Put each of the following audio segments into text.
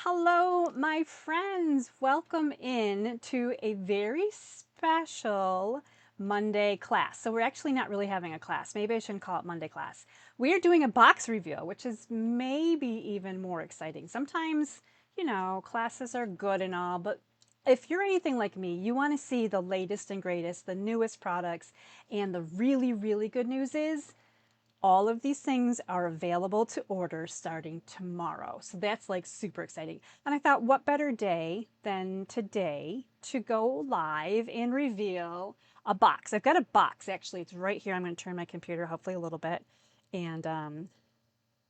Hello, my friends. Welcome in to a very special Monday class. So we're actually not really having a class. Maybe I shouldn't call it Monday class. We are doing a box reveal, which is maybe even more exciting. Sometimes, classes are good and all, but if you're anything like me, you want to see the latest and greatest, the newest products, and the really, really good news is all of these things are available to order starting tomorrow. So that's like super exciting. And I thought, what better day than today to go live and reveal a box? I've got a box, actually. It's right here. I'm going to turn my computer hopefully a little bit. And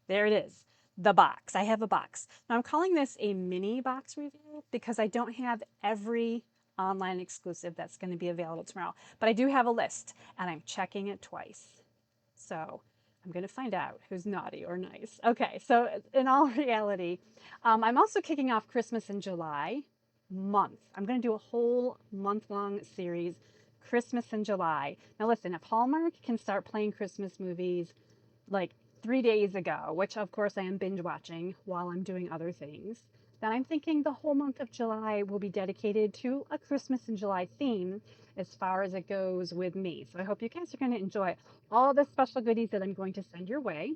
there it is, the box. I have a box. Now I'm calling this a mini box reveal because I don't have every online exclusive that's going to be available tomorrow. But I do have a list and I'm checking it twice. So I'm going to find out who's naughty or nice. Okay, so in all reality, I'm also kicking off Christmas in July month. I'm going to do a whole month-long series, Christmas in July. Now listen, if Hallmark can start playing Christmas movies like 3 days ago, which of course I am binge watching while I'm doing other things, then I'm thinking the whole month of July will be dedicated to a Christmas in July theme as far as it goes with me. So I hope you guys are going to enjoy all the special goodies that I'm going to send your way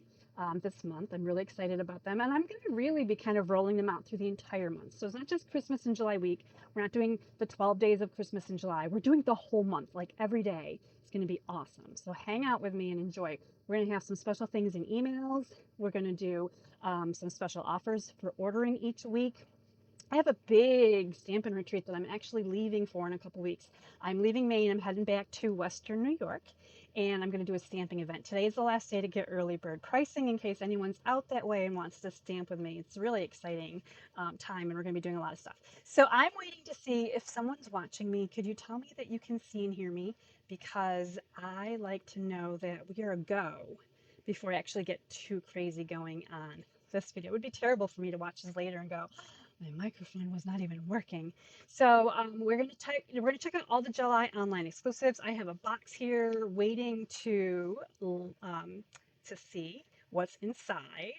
this month. I'm really excited about them. And I'm going to really be kind of rolling them out through the entire month. So it's not just Christmas in July week. We're not doing the 12 days of Christmas in July. We're doing the whole month, like every day. It's going to be awesome. So hang out with me and enjoy. We're going to have some special things in emails. We're going to do some special offers for ordering each week. I have a big Stampin' retreat that I'm actually leaving for in a couple weeks. I'm leaving Maine. I'm heading back to Western New York, and I'm going to do a stamping event. Today is the last day to get early bird pricing in case anyone's out that way and wants to stamp with me. It's a really exciting time, and we're going to be doing a lot of stuff. So I'm waiting to see if someone's watching me. Could you tell me that you can see and hear me? Because I like to know that we are a go before I actually get too crazy going on this video. It would be terrible for me to watch this later and go, my microphone was not even working. So we're going to check out all the July online exclusives. I have a box here waiting to see what's inside,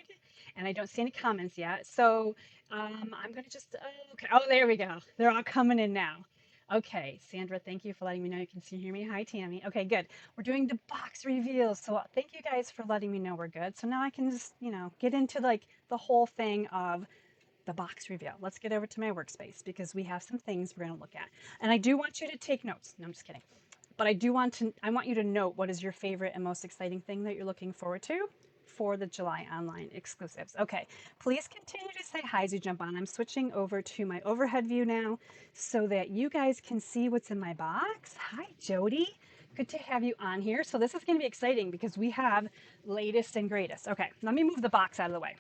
and I don't see any comments yet. So I'm going to just okay. Oh, there we go. They're all coming in now. Okay, Sandra, thank you for letting me know you can see and hear me. Hi, Tammy. Okay, good. We're doing the box reveal. So thank you guys for letting me know we're good. So now I can just, get into like the whole thing of the box reveal. Let's get over to my workspace because we have some things we're going to look at. And I do want you to take notes. No, I'm just kidding. But I want you to note what is your favorite and most exciting thing that you're looking forward to for the July online exclusives. Okay, please continue to say hi as you jump on. I'm switching over to my overhead view now so that you guys can see what's in my box. Hi, Jody. Good to have you on here. So this is going to be exciting because we have latest and greatest. Okay, let me move the box out of the way.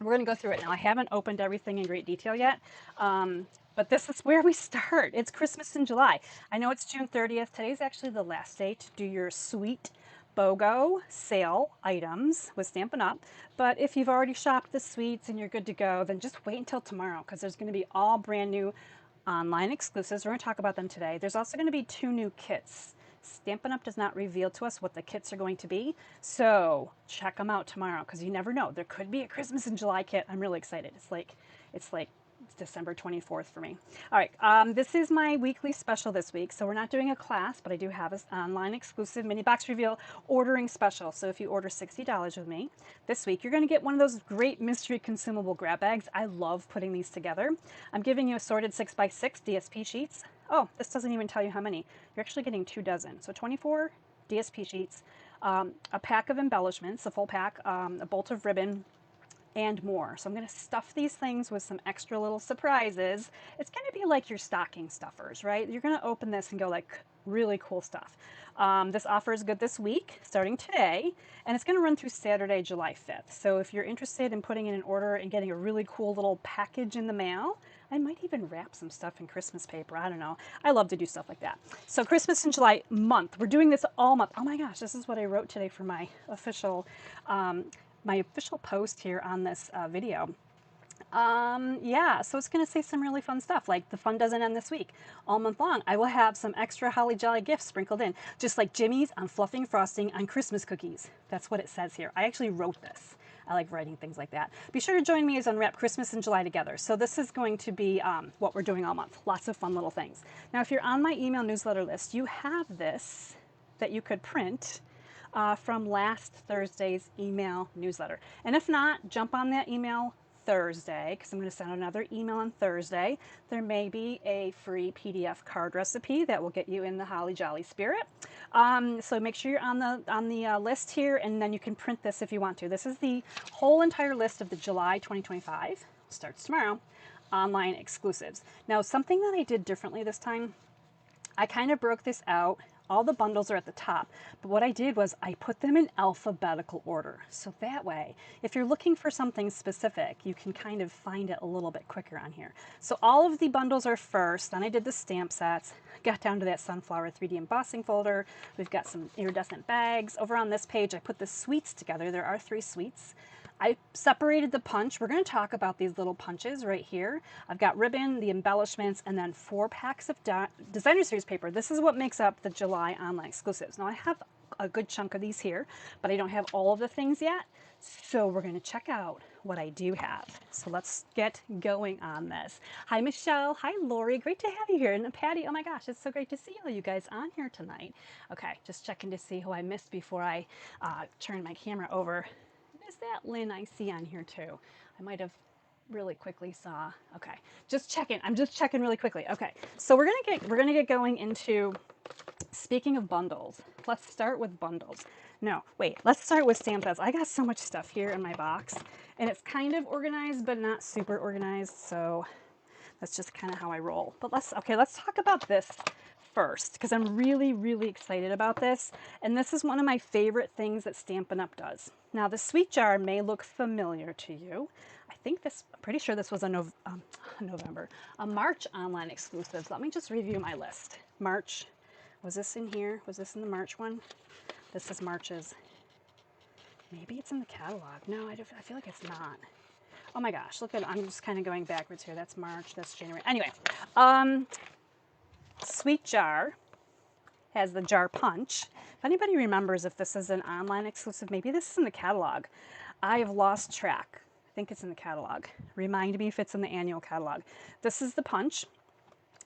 We're going to go through it now. I haven't opened everything in great detail yet, but this is where we start. It's Christmas in July. I know it's June 30th. Today's actually the last day to do your sweet BOGO sale items with Stampin' Up. But if you've already shopped the sweets and you're good to go, then just wait until tomorrow because there's going to be all brand new online exclusives. We're going to talk about them today. There's also going to be 2 new kits. Stampin' Up! Does not reveal to us what the kits are going to be, so check them out tomorrow because you never know. There could be a Christmas in July kit. I'm really excited. It's like December 24th for me. All right, this is my weekly special this week, so we're not doing a class, but I do have an online exclusive mini box reveal ordering special. So if you order $60 with me this week, you're going to get one of those great mystery consumable grab bags. I love putting these together. I'm giving you assorted 6x6 DSP sheets. Oh, this doesn't even tell you how many. You're actually getting 2 dozen. So 24 DSP sheets, a pack of embellishments, a full pack, a bolt of ribbon, and more. So I'm going to stuff these things with some extra little surprises. It's going to be like your stocking stuffers, right? You're going to open this and go like, really cool stuff. This offer is good this week, starting today, and it's going to run through Saturday, July 5th. So if you're interested in putting in an order and getting a really cool little package in the mail, I might even wrap some stuff in Christmas paper. I don't know. I love to do stuff like that. So Christmas in July month. We're doing this all month. Oh my gosh, this is what I wrote today for my official post here on this video. Yeah, so it's going to say some really fun stuff. Like the fun doesn't end this week. All month long, I will have some extra holly jolly gifts sprinkled in, just like jimmies on fluffing frosting on Christmas cookies. That's what it says here. I actually wrote this. I like writing things like that. Be sure to join me as Unwrap Christmas and July together. So this is going to be what we're doing all month. Lots of fun little things. Now, if you're on my email newsletter list, you have this that you could print from last Thursday's email newsletter. And if not, jump on that email Thursday, because I'm going to send another email on Thursday. There may be a free PDF card recipe that will get you in the holly jolly spirit. So make sure you're on the list here, and then you can print this if you want to. This is the whole entire list of the July 2025, starts tomorrow, online exclusives. Now, something that I did differently this time, I kind of broke this out. All the bundles are at the top, but what I did was I put them in alphabetical order. So that way, if you're looking for something specific, you can kind of find it a little bit quicker on here. So all of the bundles are first, then I did the stamp sets, got down to that sunflower 3D embossing folder. We've got some iridescent bags. Over on this page, I put the sweets together. There are 3 sweets. I separated the punch. We're going to talk about these little punches right here. I've got ribbon, the embellishments, and then 4 packs of designer series paper. This is what makes up the July online exclusives. Now I have a good chunk of these here, but I don't have all of the things yet. So we're going to check out what I do have. So let's get going on this. Hi, Michelle. Hi, Lori. Great to have you here. And Patty, oh my gosh, it's so great to see all you guys on here tonight. Okay, just checking to see who I missed before I turn my camera over. Is that Lynn I see on here too? I might have really quickly saw. Okay, just checking. I'm just checking really quickly. Okay, so we're gonna get going into, speaking of bundles. Let's start with bundles. No, wait. Let's start with stamp sets. I got so much stuff here in my box, and it's kind of organized, but not super organized. So that's just kind of how I roll. But let's talk about this first, because I'm really, really excited about this. And this is one of my favorite things that Stampin' Up does. Now, the sweet jar may look familiar to you. I'm pretty sure this was a March online exclusive. Let me just review my list. March, was this in here? Was this in the March one? This is March's. Maybe it's in the catalog. No, I feel like it's not. Oh my gosh, look at, I'm just kind of going backwards here. That's March, that's January. Anyway, Sweet Jar has the jar punch. If anybody remembers if this is an online exclusive, maybe this is in the catalog. I have lost track. I think it's in the catalog. Remind me if it's in the annual catalog. This is the punch.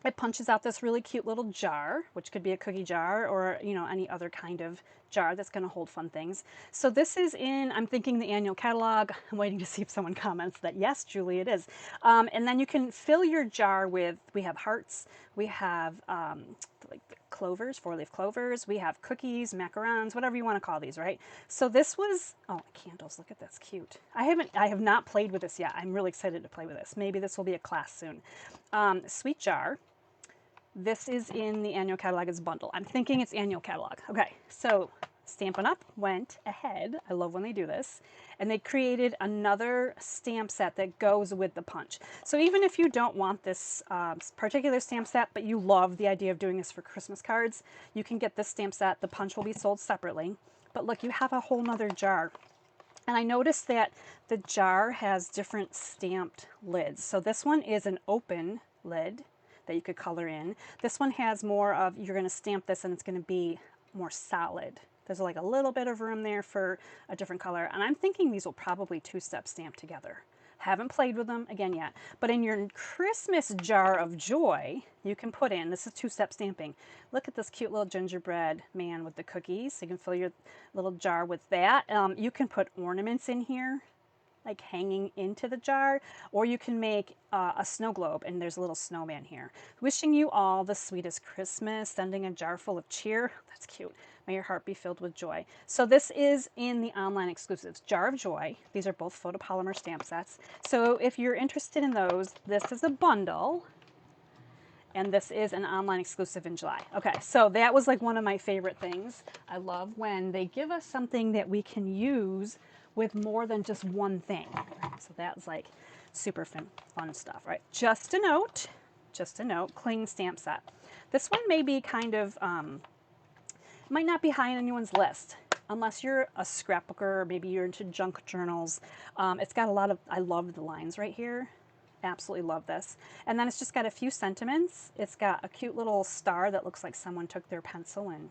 It punches out this really cute little jar, which could be a cookie jar or, you know, any other kind of jar that's going to hold fun things. So this is in, I'm thinking, the annual catalog. I'm waiting to see if someone comments that yes, Julie, it is. And then you can fill your jar with, we have hearts, we have like clovers, 4-leaf clovers, we have cookies, macarons, whatever you want to call these, right? So this was, oh, candles, look at this, cute. I have not played with this yet. I'm really excited to play with this. Maybe this will be a class soon. Sweet Jar. This is in the annual catalog as a bundle. I'm thinking it's annual catalog. Okay, so Stampin' Up went ahead. I love when they do this. And they created another stamp set that goes with the punch. So even if you don't want this particular stamp set, but you love the idea of doing this for Christmas cards, you can get this stamp set. The punch will be sold separately. But look, you have a whole nother jar. And I noticed that the jar has different stamped lids. So this one is an open lid that you could color in. This one has more of, you're going to stamp this and it's going to be more solid. There's like a little bit of room there for a different color. And I'm thinking these will probably 2-step stamp together. Haven't played with them again yet. But in your Christmas jar of joy, you can put in, this is 2-step stamping. Look at this cute little gingerbread man with the cookies. So you can fill your little jar with that. You can put ornaments in here, like hanging into the jar, or you can make a snow globe, and there's a little snowman here. Wishing you all the sweetest Christmas, sending a jar full of cheer. That's cute. May your heart be filled with joy. So this is in the online exclusives, Jar of Joy. These are both photopolymer stamp sets. So if you're interested in those, this is a bundle, and this is an online exclusive in July. Okay, so that was like one of my favorite things. I love when they give us something that we can use with more than just one thing. So that's like super fun stuff, right? Just a note, cling stamp set. This one may be kind of, might not be high on anyone's list, unless you're a scrapbooker, or maybe you're into junk journals. It's got a lot of, I love the lines right here. Absolutely love this. And then it's just got a few sentiments. It's got a cute little star that looks like someone took their pencil and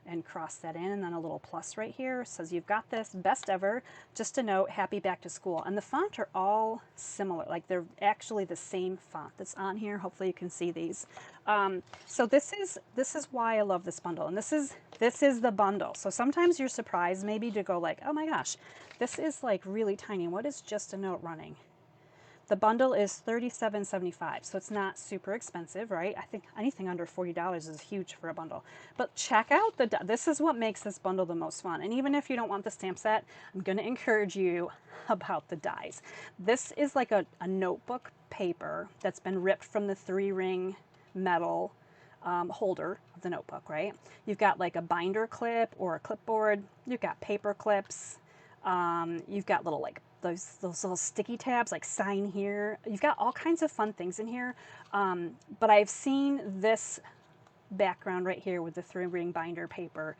and cross that in, and then a little plus right here says you've got this, best ever, just a note, happy back to school. And the font are all similar, like they're actually the same font that's on here. Hopefully you can see these. So this is why I love this bundle, and this is the bundle. So sometimes you're surprised maybe to go like, oh my gosh, this is like really tiny. What is just a note running? The bundle is $37.75, so it's not super expensive, right? I think anything under $40 is huge for a bundle. But check out this is what makes this bundle the most fun. And even if you don't want the stamp set, I'm going to encourage you about the dies. This is like a notebook paper that's been ripped from the 3-ring metal holder of the notebook, right? You've got like a binder clip or a clipboard. You've got paper clips. You've got little like those little sticky tabs, like sign here. You've got all kinds of fun things in here. But I've seen this background right here with the 3-ring binder paper.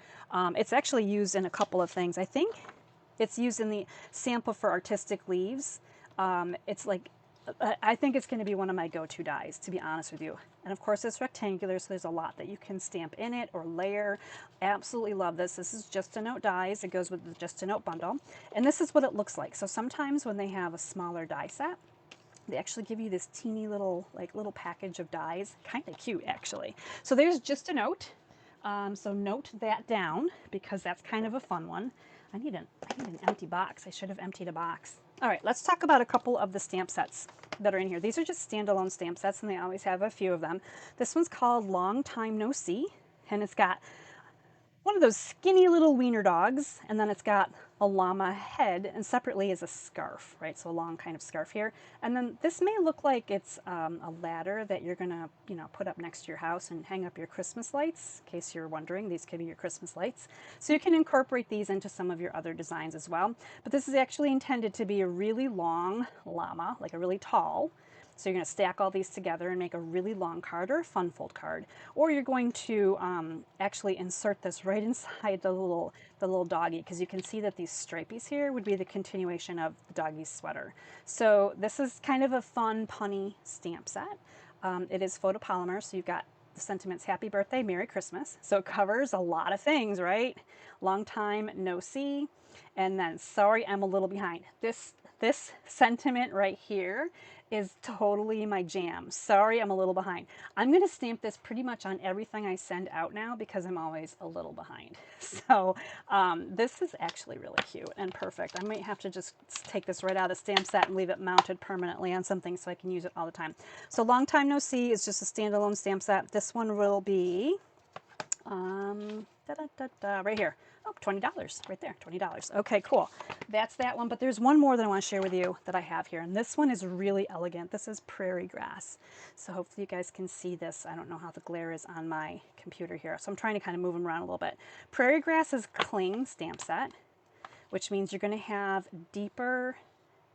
It's actually used in a couple of things. I think it's used in the sample for artistic leaves. It's like, I think it's going to be one of my go-to dies, to be honest with you. And of course it's rectangular, so there's a lot that you can stamp in it or layer. Absolutely love this. This is Just a Note dies. It goes with the Just a Note bundle. And this is what it looks like. So sometimes when they have a smaller die set, they actually give you this teeny little package of dies. Kind of cute, actually. So there's Just a Note. So note that down because that's kind of a fun one. I need an empty box. I should have emptied a box. All right, let's talk about a couple of the stamp sets that are in here. These are just standalone stamp sets, and they always have a few of them. This one's called Long Time No See, and it's got one of those skinny little wiener dogs, and then it's got a llama head, and separately is a scarf, right? So a long kind of scarf here. And then this may look like it's a ladder that you're gonna, put up next to your house and hang up your Christmas lights. In case you're wondering, these could be your Christmas lights. So you can incorporate these into some of your other designs as well. But this is actually intended to be a really long llama, like a really tall. So you're going to stack all these together and make a really long card or a fun fold card. Or you're going to actually insert this right inside the little doggy, because you can see that these stripies here would be the continuation of the doggy's sweater. So this is kind of a fun, punny stamp set. It is photopolymer, so you've got the sentiments Happy Birthday, Merry Christmas. So it covers a lot of things, right? Long time no see. And then sorry, I'm a little behind. This sentiment right here is totally my jam. Sorry, I'm a little behind. I'm going to stamp this pretty much on everything I send out now because I'm always a little behind. So this is actually really cute and perfect. I might have to just take this right out of the stamp set and leave it mounted permanently on something so I can use it all the time. So Long Time No See is just a standalone stamp set. This one will be right here. Oh, $20 right there, $20. Okay, cool. That's that one, but there's one more that I want to share with you that I have here, and this one is really elegant. This is Prairie Grass. So hopefully you guys can see this. I don't know how the glare is on my computer here, so I'm trying to kind of move them around a little bit. Prairie Grass is cling stamp set, which means you're going to have deeper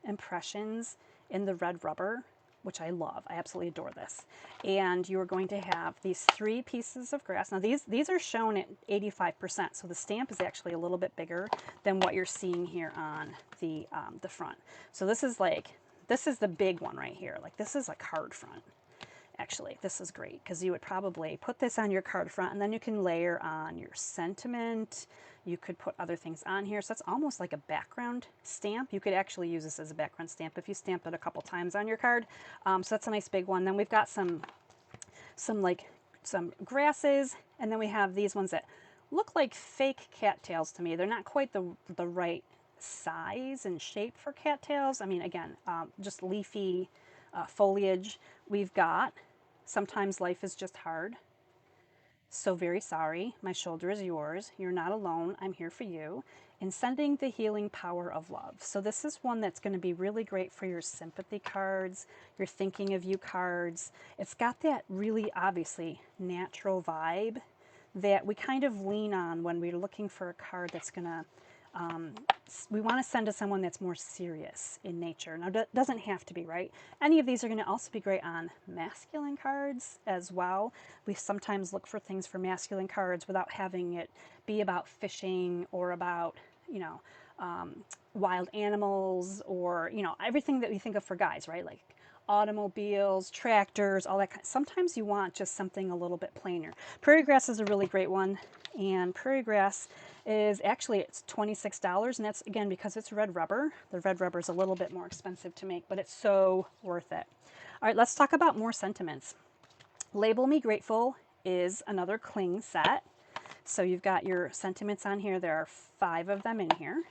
impressions in the red rubber, which I love. I absolutely adore this. And you are going to have these 3 pieces of grass. Now these are shown at 85%, so the stamp is actually a little bit bigger than what you're seeing here on the front. So this is the big one right here. Like this is a card front. Actually, this is great because you would probably put this on your card front, and then you can layer on your sentiment. You could put other things on here. So that's almost like a background stamp. You could actually use this as a background stamp if you stamp it a couple times on your card. So that's a nice big one. Then we've got some grasses, and then we have these ones that look like fake cattails to me. They're not quite the right size and shape for cattails. I mean, again, just leafy foliage. We've got Sometimes Life is Just Hard. So Very Sorry. My Shoulder is Yours. You're Not Alone. I'm Here for You. And Sending the Healing Power of Love. So this is one that's going to be really great for your sympathy cards, your thinking of you cards. It's got that really obviously natural vibe that we kind of lean on when we're looking for a card that's going to we want to send to someone that's more serious in nature. Now, it doesn't have to be, right? Any of these are going to also be great on masculine cards as well. We sometimes look for things for masculine cards without having it be about fishing or about, wild animals or, everything that we think of for guys, right? Like automobiles, tractors, all that kind. Sometimes you want just something a little bit plainer. Prairie Grass is a really great one, and Prairie Grass is actually, it's $26, and that's again because it's red rubber. The red rubber is a little bit more expensive to make, but it's so worth it. All right, let's talk about more sentiments. Label Me Grateful is another cling set. So you've got your sentiments on here. There are 5 of them in here.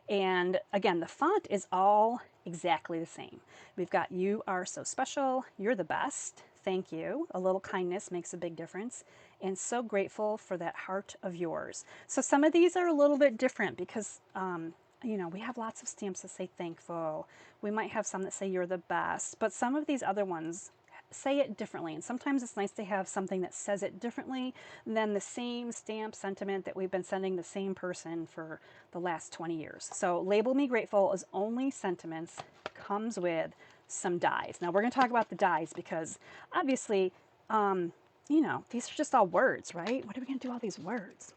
And again, the font is all exactly the same. We've got "You are so special," "You're the best," "Thank you," "A little kindness makes a big difference," and "So grateful for that heart of yours." So some of these are a little bit different because, you know, we have lots of stamps that say thankful. We might have some that say "You're the best," but some of these other ones say it differently. And sometimes it's nice to have something that says it differently than the same stamp sentiment that we've been sending the same person for the last 20 years. So Label Me Grateful is only sentiments, comes with some dies. Now we're going to talk about the dies because obviously, you know, these are just all words, right? What are we going to do all these words?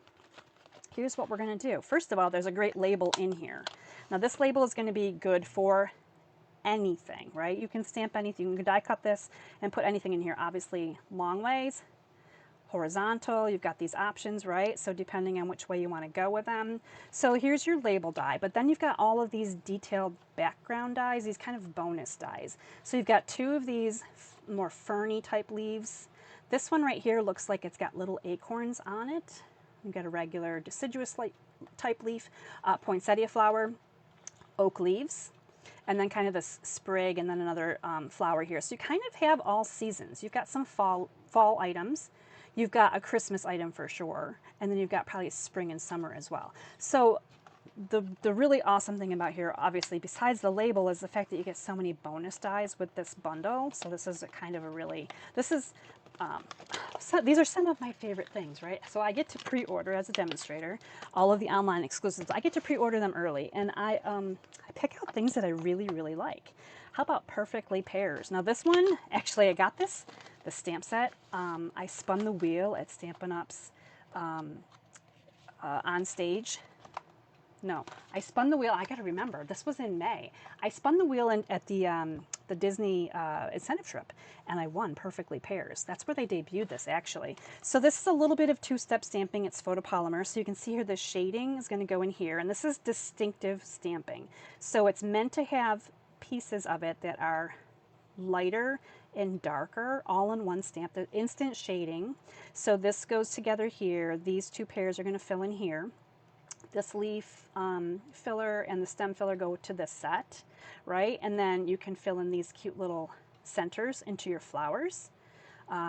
Here's what we're going to do. First of all, there's a great label in here. Now this label is going to be good for anything, right? You can stamp anything. You can die cut this and put anything in here. Obviously, long ways, horizontal, you've got these options, right? So depending on which way you want to go with them. So here's your label die, but then you've got all of these detailed background dies, these kind of bonus dies. So you've got 2 of these more ferny type leaves. This one right here looks like it's got little acorns on it. You've got a regular deciduous type leaf, poinsettia flower, oak leaves, and then kind of this sprig and then another flower here. So you kind of have all seasons. You've got some fall items. You've got a Christmas item for sure. And then you've got probably spring and summer as well. So the really awesome thing about here, obviously, besides the label, is the fact that you get so many bonus dies with this bundle. So this is a kind of a really, this is, so these are some of my favorite things, right? So I get to pre-order as a demonstrator all of the online exclusives. I get to pre-order them early, and I pick out things that I really, really like. How about Perfectly Pairs? Now this one, actually I got the stamp set. I spun the wheel at Stampin' Up's on stage. No, I spun the wheel. I got to remember, this was in May. I spun the wheel at the Disney incentive trip, and I won Perfectly Pairs. That's where they debuted this, actually. So this is a little bit of 2-step stamping. It's photopolymer. So you can see here the shading is going to go in here, and this is distinctive stamping. So it's meant to have pieces of it that are lighter and darker all in one stamp. The instant shading. So this goes together here. These 2 pairs are going to fill in here. This leaf filler and the stem filler go to this set, right? And then you can fill in these cute little centers into your flowers.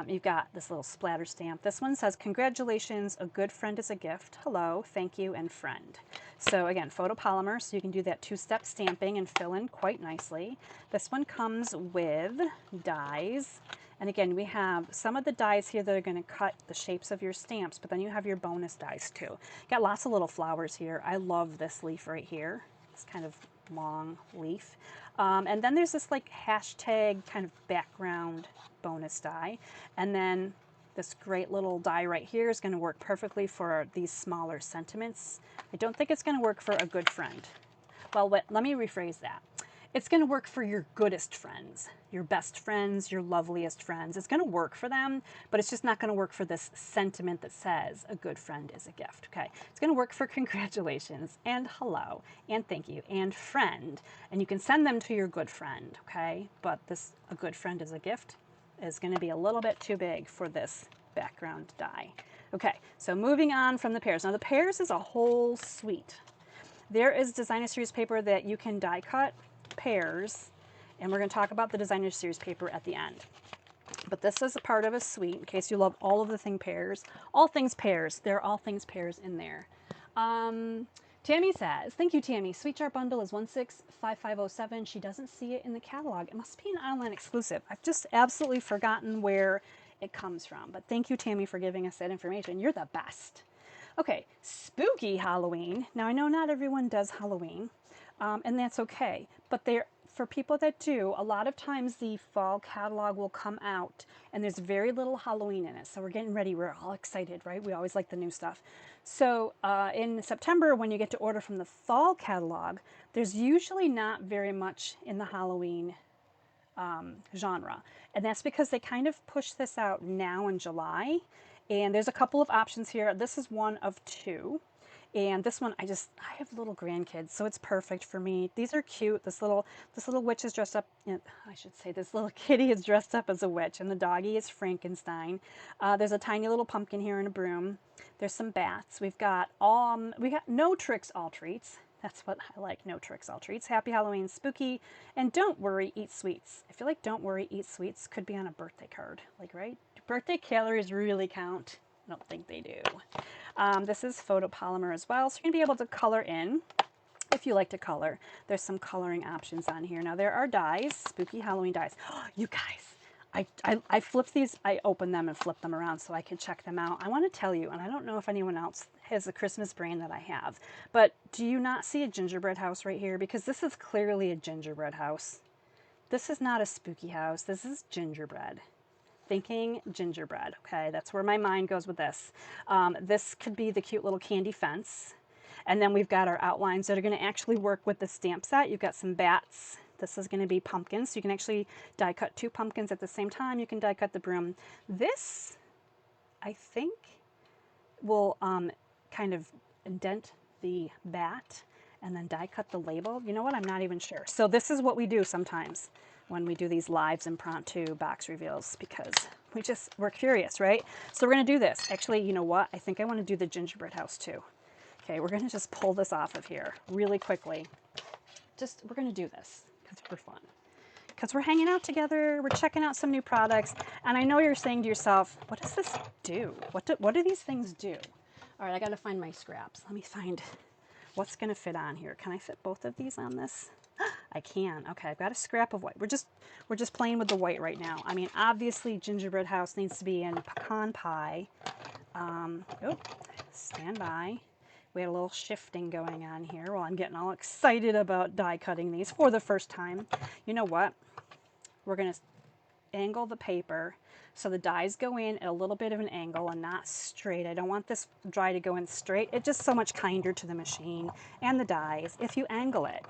You've got this little splatter stamp. This one says, "Congratulations, a good friend is a gift. Hello, thank you, and friend." So again, photopolymer, so you can do that 2-step stamping and fill in quite nicely. This one comes with dies. And again, we have some of the dies here that are going to cut the shapes of your stamps, but then you have your bonus dies too. Got lots of little flowers here. I love this leaf right here. It's kind of long leaf. And then there's this like hashtag kind of background bonus die. And then this great little die right here is going to work perfectly for these smaller sentiments. I don't think it's going to work for a good friend. Well, let me rephrase that. It's going to work for your goodest friends, your best friends, your loveliest friends. It's going to work for them, but it's just not going to work for this sentiment that says a good friend is a gift, okay? It's going to work for congratulations and hello and thank you and friend. And you can send them to your good friend, okay? But this a good friend is a gift is going to be a little bit too big for this background die. Okay, so moving on from the pairs. Now the pairs is a whole suite. There is designer series paper that you can die cut pairs, and we're going to talk about the designer series paper at the end. But this is a part of a suite in case you love all of the thing pairs. All things pairs. There are all things pairs in there. Tammy says, thank you, Tammy. Sweet Jar Bundle is 165507. She doesn't see it in the catalog. It must be an online exclusive. I've just absolutely forgotten where it comes from. But thank you, Tammy, for giving us that information. You're the best. Okay, spooky Halloween. Now, I know not everyone does Halloween, and that's okay. But for people that do, a lot of times the fall catalog will come out, and there's very little Halloween in it. So we're getting ready. We're all excited, right? We always like the new stuff. So in September, when you get to order from the fall catalog, there's usually not very much in the Halloween genre. And that's because they kind of push this out now in July. And there's a couple of options here. This is one of two. And this one, I have little grandkids, so it's perfect for me. These are cute. This little witch is dressed up, I should say this little kitty is dressed up as a witch, and the doggy is Frankenstein. There's a tiny little pumpkin here and a broom. There's some bats. We got no tricks, all treats. That's what I like, no tricks, all treats. Happy Halloween, spooky, and don't worry, eat sweets. I feel like don't worry, eat sweets could be on a birthday card, like, right? Do birthday calories really count? I don't think they do. This is photopolymer as well, so you're going to be able to color in if you like to color. There's some coloring options on here. Now there are dies, spooky Halloween dies. You guys, I flip these, I open them and flip them around so I can check them out. I want to tell you, and I don't know if anyone else has a Christmas brain that I have, but do you not see a gingerbread house right here? Because this is clearly a gingerbread house. This is not a spooky house. This is gingerbread. Thinking gingerbread. Okay, that's where my mind goes with this. This could be the cute little candy fence. And then we've got our outlines that are going to actually work with the stamp set. You've got some bats. This is going to be pumpkins. So you can actually die cut 2 pumpkins at the same time. You can die cut the broom. This, I think, will kind of indent the bat and then die cut the label. You know what? I'm not even sure. So this is what we do sometimes when we do these lives impromptu box reveals, because we're curious, right? So we're going to do this. Actually, you know what? I think I want to do the gingerbread house too. Okay, we're going to just pull this off of here really quickly. We're going to do this because we're fun. Because we're hanging out together, we're checking out some new products, and I know you're saying to yourself, what does this do? What do these things do? All right, I got to find my scraps. Let me find what's going to fit on here. Can I fit both of these on this? I can. Okay, I've got a scrap of white. We're just playing with the white right now. I mean, obviously gingerbread house needs to be in pecan pie. Stand by. We had a little shifting going on here while I'm getting all excited about die cutting these for the first time. You know what? We're going to angle the paper so the dies go in at a little bit of an angle and not straight. I don't want this die to go in straight. It's just so much kinder to the machine and the dies if you angle it.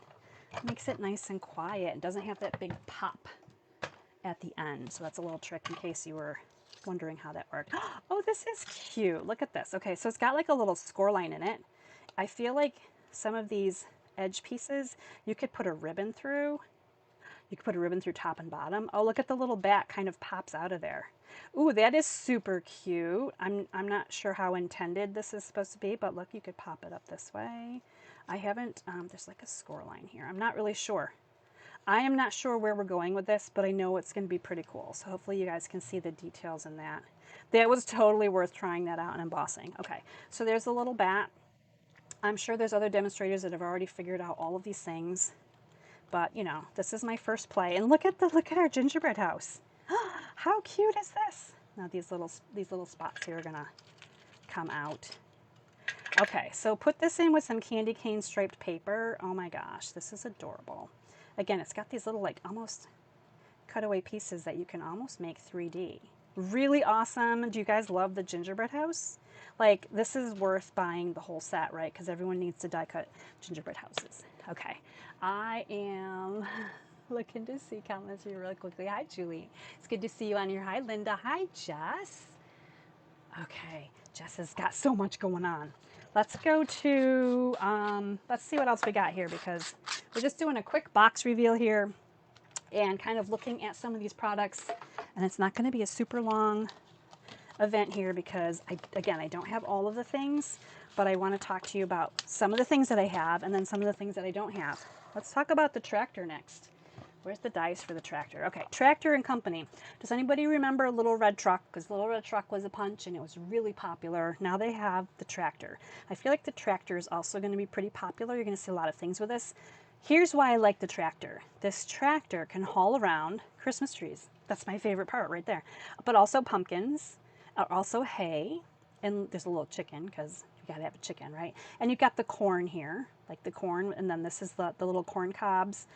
It makes it nice and quiet. It doesn't have that big pop at the end. So that's a little trick in case you were wondering how that worked. Oh, this is cute. Look at this. Okay, so it's got like a little score line in it. I feel like some of these edge pieces, you could put a ribbon through. You could put a ribbon through top and bottom. Oh, look at the little bat kind of pops out of there. Ooh, that is super cute. I'm not sure how intended this is supposed to be, but look, you could pop it up this way. I haven't, there's like a score line here. I'm not really sure. I am not sure where we're going with this, but I know it's going to be pretty cool. So hopefully you guys can see the details in that. That was totally worth trying that out in embossing. Okay, so there's a little bat. I'm sure there's other demonstrators that have already figured out all of these things. But, you know, this is my first play. And look at our gingerbread house. How cute is this? Now these little spots here are going to come out. Okay, so put this in with some candy cane striped paper. Oh my gosh, this is adorable. Again, it's got these little like almost cutaway pieces that you can almost make 3D. Really awesome. Do you guys love the gingerbread house? Like, this is worth buying the whole set, right? Because everyone needs to die cut gingerbread houses. Okay, I am looking to see comments here really quickly. Hi, Julie. It's good to see you on here. Hi, Linda. Hi, Jess. Okay, Jess has got so much going on. Let's go to, let's see what else we got here, because we're just doing a quick box reveal here and kind of looking at some of these products. And it's not going to be a super long event here because, again, I don't have all of the things, but I want to talk to you about some of the things that I have and then some of the things that I don't have. Let's talk about the tractor next. Where's the dice for the tractor? Okay, Tractor and Company. Does anybody remember Little Red Truck? Because Little Red Truck was a punch and it was really popular. Now they have the tractor. I feel like the tractor is also going to be pretty popular. You're going to see a lot of things with this. Here's why I like the tractor. This tractor can haul around Christmas trees. That's my favorite part right there. But also pumpkins, also hay, and there's a little chicken because you got to have a chicken, right? And you've got the corn here, like the corn, and then this is the little corn cobs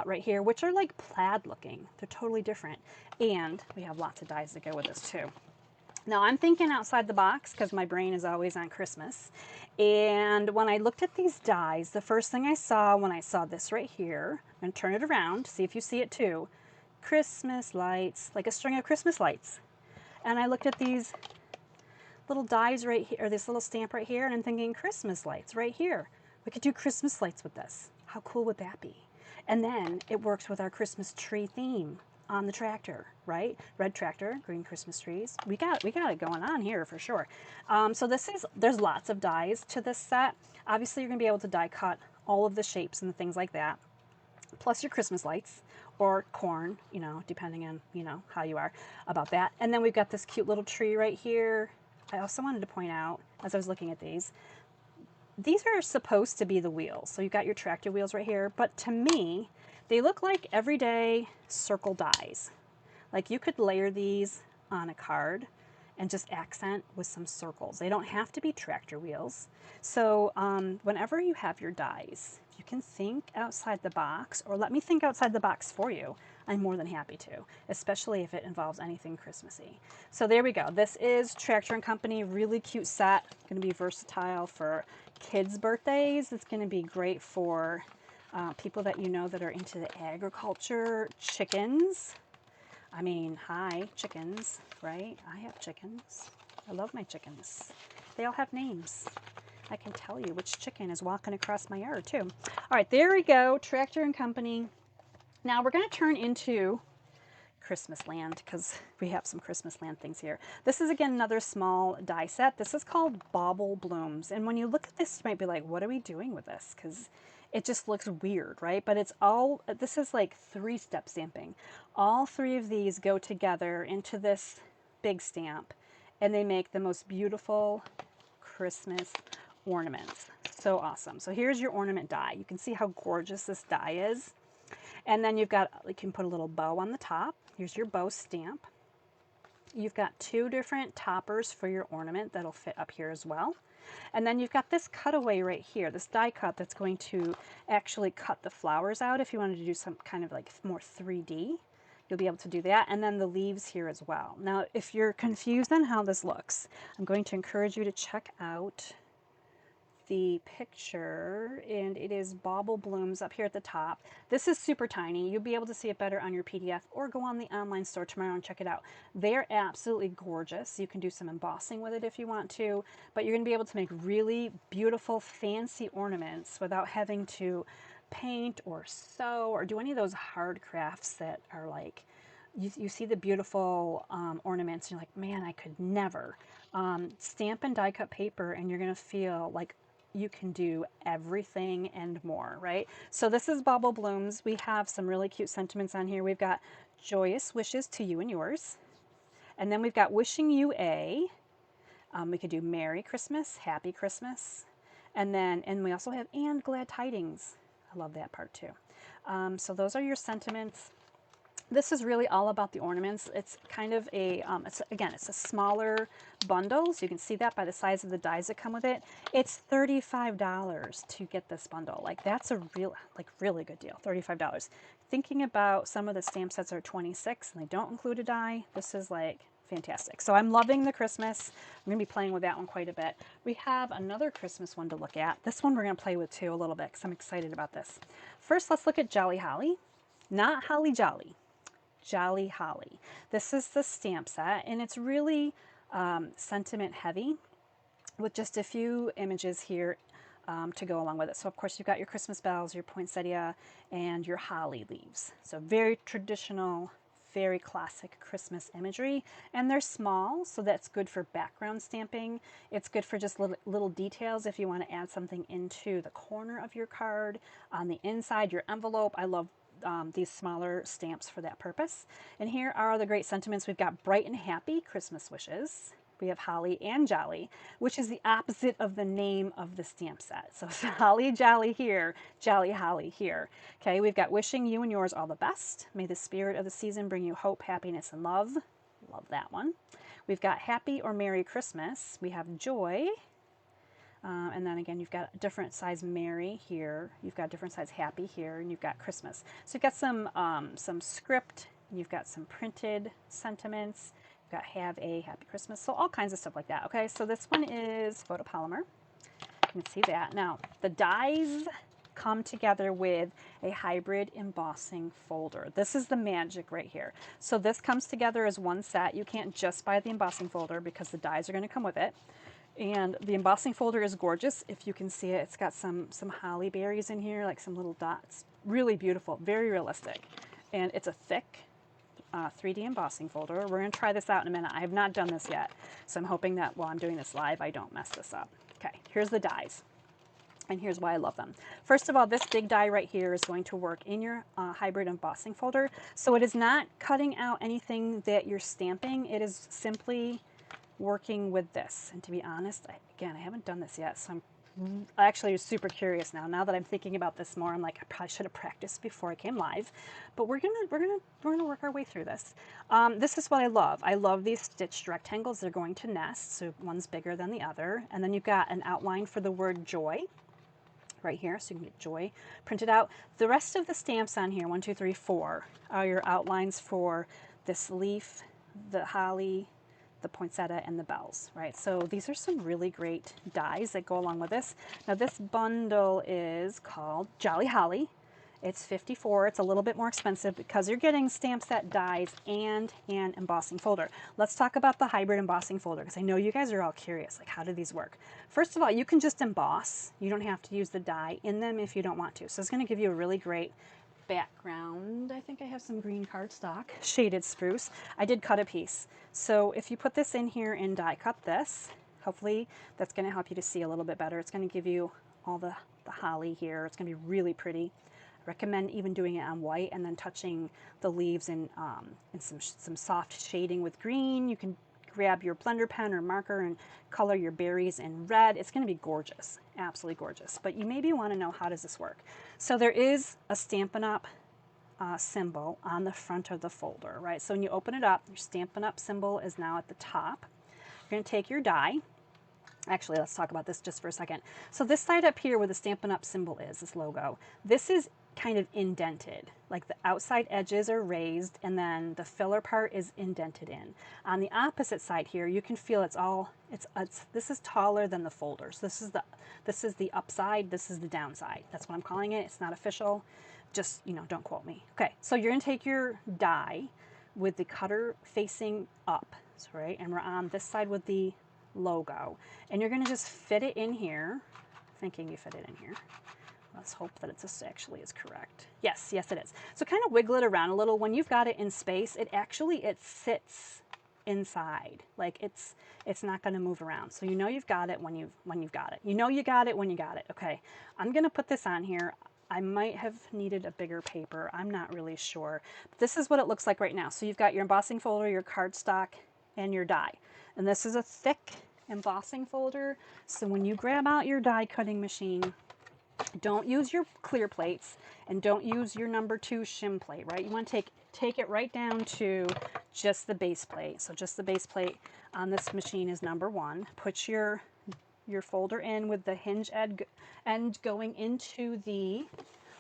right here, which are like plaid looking. They're totally different. And we have lots of dies to go with this too. Now I'm thinking outside the box because my brain is always on Christmas. And when I looked at these dies, the first thing I saw when I saw this right here, I'm going to turn it around, see if you see it too. Christmas lights, like a string of Christmas lights. And I looked at these little dies right here, or this little stamp right here, and I'm thinking Christmas lights right here. We could do Christmas lights with this. How cool would that be? And then it works with our Christmas tree theme on the tractor, right? Red tractor, green Christmas trees. We got it going on here for sure. So there's lots of dies to this set. Obviously, you're gonna be able to die cut all of the shapes and things like that, plus your Christmas lights or corn, you know, depending on, you know, how you are about that. And then we've got this cute little tree right here. I also wanted to point out, as I was looking at these are supposed to be the wheels. So you've got your tractor wheels right here, but to me, they look like everyday circle dies. Like you could layer these on a card and just accent with some circles. They don't have to be tractor wheels. So whenever you have your dies, if you can think outside the box, or let me think outside the box for you, I'm more than happy to, especially if it involves anything Christmassy. So there we go. This is Tractor & Company, really cute set. Gonna be versatile for kids' birthdays. It's gonna be great for people that you know that are into the agriculture, chickens. I mean, hi, chickens, right? I have chickens. I love my chickens. They all have names. I can tell you which chicken is walking across my yard too. All right, there we go, Tractor & Company. Now we're gonna turn into Christmas land because we have some Christmas land things here. This is again another small die set. This is called Bauble Blooms. And when you look at this, you might be like, what are we doing with this? Because it just looks weird, right? But it's all, this is like 3-step stamping. All 3 of these go together into this big stamp and they make the most beautiful Christmas ornaments. So awesome. So here's your ornament die. You can see how gorgeous this die is. And then you've got, you can put a little bow on the top. Here's your bow stamp. You've got 2 different toppers for your ornament that'll fit up here as well. And then you've got this cutaway right here, this die cut that's going to actually cut the flowers out if you wanted to do some kind of like more 3D. You'll be able to do that. And then the leaves here as well. Now, if you're confused on how this looks, I'm going to encourage you to check out the picture, and it is Bauble Blooms up here at the top. This is super tiny. You'll be able to see it better on your PDF or go on the online store tomorrow and check it out. They're absolutely gorgeous. You can do some embossing with it if you want to, but you're going to be able to make really beautiful, fancy ornaments without having to paint or sew or do any of those hard crafts that are like, you see the beautiful ornaments and you're like, man, I could never. Stamp and die cut paper and you're going to feel like you can do everything and more, right? So this is Bauble Blooms. We have some really cute sentiments on here. We've got joyous wishes to you and yours. And then we've got wishing you a, we could do Merry Christmas, Happy Christmas. And we also have and glad tidings. I love that part too. So those are your sentiments. This is really all about the ornaments. It's kind of a, it's a smaller bundle. So you can see that by the size of the dies that come with it. It's $35 to get this bundle. Like that's a really good deal, $35. Thinking about some of the stamp sets are $26 and they don't include a die. This is like fantastic. So I'm loving the Christmas. I'm gonna be playing with that one quite a bit. We have another Christmas one to look at. This one we're gonna play with too a little bit because I'm excited about this. First, let's look at Jolly Holly. Not Holly Jolly. Jolly Holly. This is the stamp set and it's really sentiment heavy with just a few images here to go along with it. So of course you've got your Christmas bells, your poinsettia, and your holly leaves. So very traditional, very classic Christmas imagery, and they're small, so that's good for background stamping. It's good for just little details if you want to add something into the corner of your card, on the inside, your envelope. I love these smaller stamps for that purpose. And here are the great sentiments. We've got bright and happy Christmas wishes. We have holly and jolly, which is the opposite of the name of the stamp set. So it's holly jolly here, jolly holly here. Okay, we've got wishing you and yours all the best. May the spirit of the season bring you hope, happiness, and love. Love that one. We've got happy or Merry Christmas. We have joy. And then again, you've got a different size Merry here. You've got different size Happy here, and you've got Christmas. So you've got some script. You've got some printed sentiments. You've got have a Happy Christmas. So all kinds of stuff like that. Okay, so this one is photopolymer. You can see that. Now, the dies come together with a hybrid embossing folder. This is the magic right here. So this comes together as one set. You can't just buy the embossing folder because the dies are going to come with it. And the embossing folder is gorgeous. If you can see it, it's got some holly berries in here, like some little dots. Really beautiful, very realistic. And it's a thick 3D embossing folder. We're going to try this out in a minute. I have not done this yet, so I'm hoping that while I'm doing this live, I don't mess this up. Okay, here's the dies, and here's why I love them. First of all, this big die right here is going to work in your hybrid embossing folder, so it is not cutting out anything that you're stamping. It is simply working with this. And to be honest, again, I haven't done this yet, so I'm actually super curious now. Now that I'm thinking about this more, I'm like, I probably should have practiced before I came live. But we're gonna work our way through this. This is what I love. I love these stitched rectangles. They're going to nest, so one's bigger than the other. And then you've got an outline for the word joy right here, so you can get joy printed out. The rest of the stamps on here, 1, 2, 3, 4, are your outlines for this leaf, the holly, the poinsettia, and the bells, right? So these are some really great dies that go along with this. Now this bundle is called Jolly Holly. It's $54. It's a little bit more expensive because you're getting stamp set dies and an embossing folder. Let's talk about the hybrid embossing folder because I know you guys are all curious, like how do these work? First of all, you can just emboss. You don't have to use the die in them if you don't want to. So it's going to give you a really great background. I think I have some green cardstock, shaded spruce. I did cut a piece. So if you put this in here and die cut this, hopefully that's going to help you to see a little bit better. It's going to give you all the holly here. It's going to be really pretty. I recommend even doing it on white and then touching the leaves in some soft shading with green. You can grab your blender pen or marker and color your berries in red. It's going to be gorgeous, absolutely gorgeous. But you maybe want to know, how does this work? So there is a Stampin' Up symbol on the front of the folder, right? So when you open it up, your Stampin' Up symbol is now at the top. You're going to take your die. Actually, let's talk about this just for a second. So this side up here where the Stampin' Up symbol is, this logo, this is kind of indented. Like the outside edges are raised and then the filler part is indented in. On the opposite side here, you can feel this is taller than the folder. So this is the upside, this is the downside. That's what I'm calling it. It's not official. Just, don't quote me. Okay, so you're going to take your die with the cutter facing up, right? And we're on this side with the logo. And you're going to just fit it in here, thinking you fit it in here. Let's hope that it actually is correct. Yes, it is. So kind of wiggle it around a little. When you've got it in space, it sits inside. Like it's not going to move around. So you've got it when you've got it. You got it when you got it. Okay, I'm going to put this on here. I might have needed a bigger paper. I'm not really sure. But this is what it looks like right now. So you've got your embossing folder, your cardstock, and your die. And this is a thick embossing folder. So when you grab out your die cutting machine, don't use your clear plates and don't use your number 2 shim plate, right? You want to take it right down to just the base plate. So just the base plate on this machine is number 1. Put your folder in with the hinge end going into the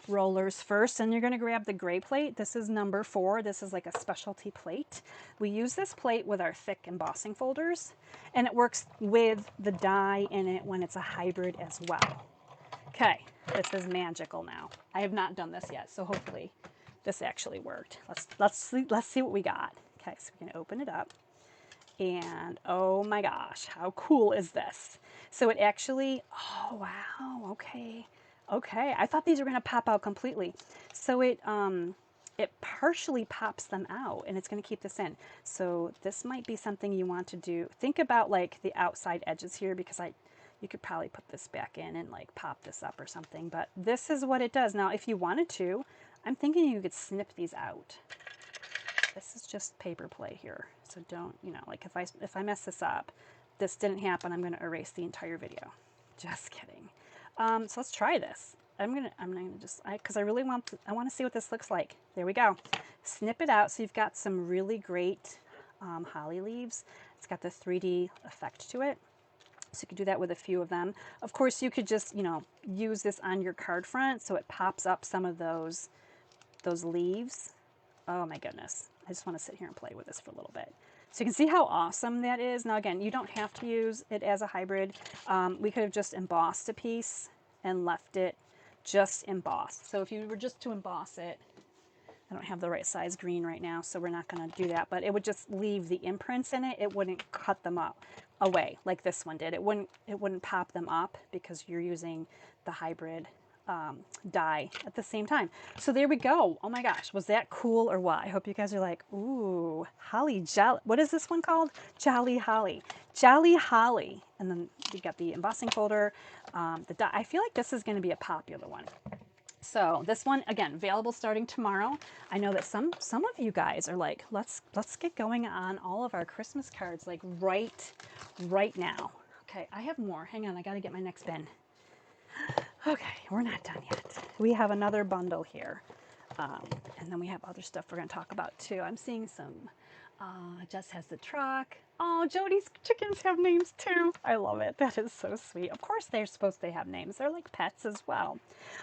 rollers first, and you're going to grab the gray plate. This is number 4. This is like a specialty plate. We use this plate with our thick embossing folders, and it works with the die in it when it's a hybrid as well. Okay, this is magical now. I have not done this yet, so hopefully this actually worked. Let's see what we got. Okay, so we're going to open it up. And oh my gosh, how cool is this? So it actually, oh wow, okay. I thought these were going to pop out completely. So it partially pops them out and it's going to keep this in. So this might be something you want to do. Think about like the outside edges here, because you could probably put this back in and like pop this up or something, but this is what it does. Now, if you wanted to, I'm thinking you could snip these out. This is just paper play here. So don't, like if I mess this up, this didn't happen, I'm going to erase the entire video. Just kidding. So let's try this. I'm gonna just, because I want to see what this looks like. There we go. Snip it out so you've got some really great holly leaves. It's got the 3D effect to it. So you could do that with a few of them. Of course, you could just, use this on your card front so it pops up some of those leaves. Oh my goodness. I just want to sit here and play with this for a little bit. So you can see how awesome that is. Now again, you don't have to use it as a hybrid. We could have just embossed a piece and left it just embossed. So if you were just to emboss it, I don't have the right size green right now, so we're not going to do that, but it would just leave the imprints in it. It wouldn't cut them up away like this one did. It wouldn't pop them up because you're using the hybrid die at the same time. So there we go. Oh my gosh, was that cool or what? I hope you guys are like, ooh, holly jolly. What is this one called? Jolly holly. Jolly holly. And then you got the embossing folder. The die. I feel like this is going to be a popular one. So this one, again, available starting tomorrow. I know that some of you guys are like, let's get going on all of our Christmas cards like right now. Okay, I have more. Hang on, I got to get my next bin. Okay, we're not done yet. We have another bundle here. And then we have other stuff we're going to talk about too. I'm seeing some, Jess has the truck. Oh, Jody's chickens have names too. I love it. That is so sweet. Of course they're supposed to have names. They're like pets as well.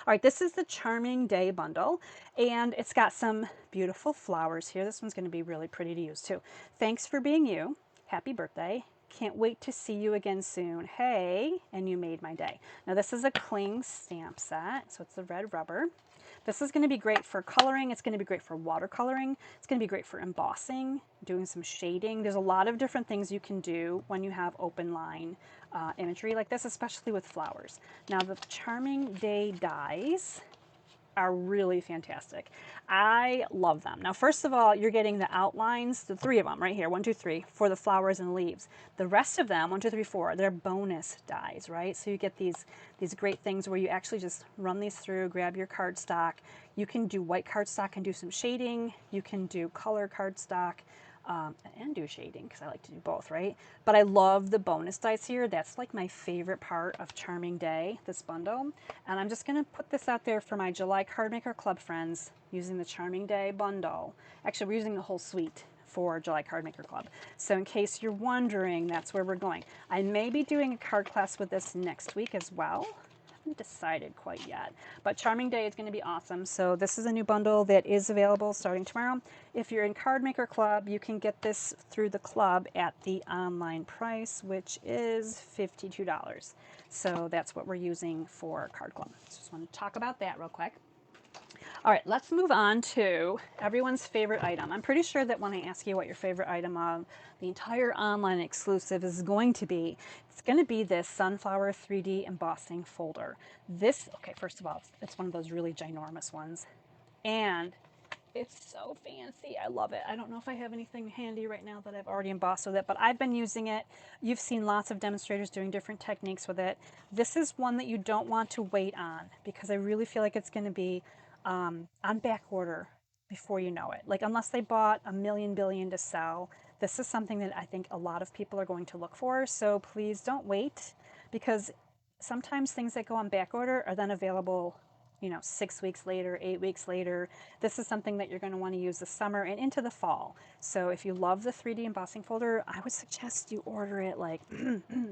All right, this is the Charming Day bundle, and it's got some beautiful flowers here. This one's going to be really pretty to use too. Thanks for being you. Happy birthday. Can't wait to see you again soon. Hey, and you made my day. Now this is a cling stamp set, so it's the red rubber. This is going to be great for coloring. It's going to be great for watercoloring. It's going to be great for embossing, doing some shading. There's a lot of different things you can do when you have open line imagery like this, especially with flowers. Now the Charming Day dies are really fantastic. I love them. Now, first of all, you're getting the outlines, the 3 of them right here, 1, 2, 3, for the flowers and leaves. The rest of them, 1, 2, 3, 4, they're bonus dies, right? So you get these great things where you actually just run these through, grab your cardstock. You can do white cardstock and do some shading. You can do color cardstock. And do shading because I like to do both, right? But I love the bonus dice here. That's like my favorite part of Charming Day, this bundle. And I'm just going to put this out there for my July Card Maker Club friends using the Charming Day bundle. Actually, we're using the whole suite for July Card Maker Club. So in case you're wondering, that's where we're going. I may be doing a card class with this next week as well. Decided quite yet, but Charming Day is going to be awesome. So this is a new bundle that is available starting tomorrow. If you're in Card Maker Club, you can get this through the club at the online price, which is $52. So that's what we're using for Card Club. Just want to talk about that real quick. All right, let's move on to everyone's favorite item. I'm pretty sure that when I ask you what your favorite item of the entire online exclusive is going to be, it's going to be this Sunflower 3D embossing folder. This, okay, first of all, it's one of those really ginormous ones. And it's so fancy. I love it. I don't know if I have anything handy right now that I've already embossed with it, but I've been using it. You've seen lots of demonstrators doing different techniques with it. This is one that you don't want to wait on because I really feel like it's going to be on back order before you know it. Like unless they bought a million billion to sell, this is something that I think a lot of people are going to look for. So please don't wait because sometimes things that go on back order are then available, you know, 6 weeks later, 8 weeks later. This is something that you're going to want to use this summer and into the fall. So if you love the 3D embossing folder, I would suggest you order it like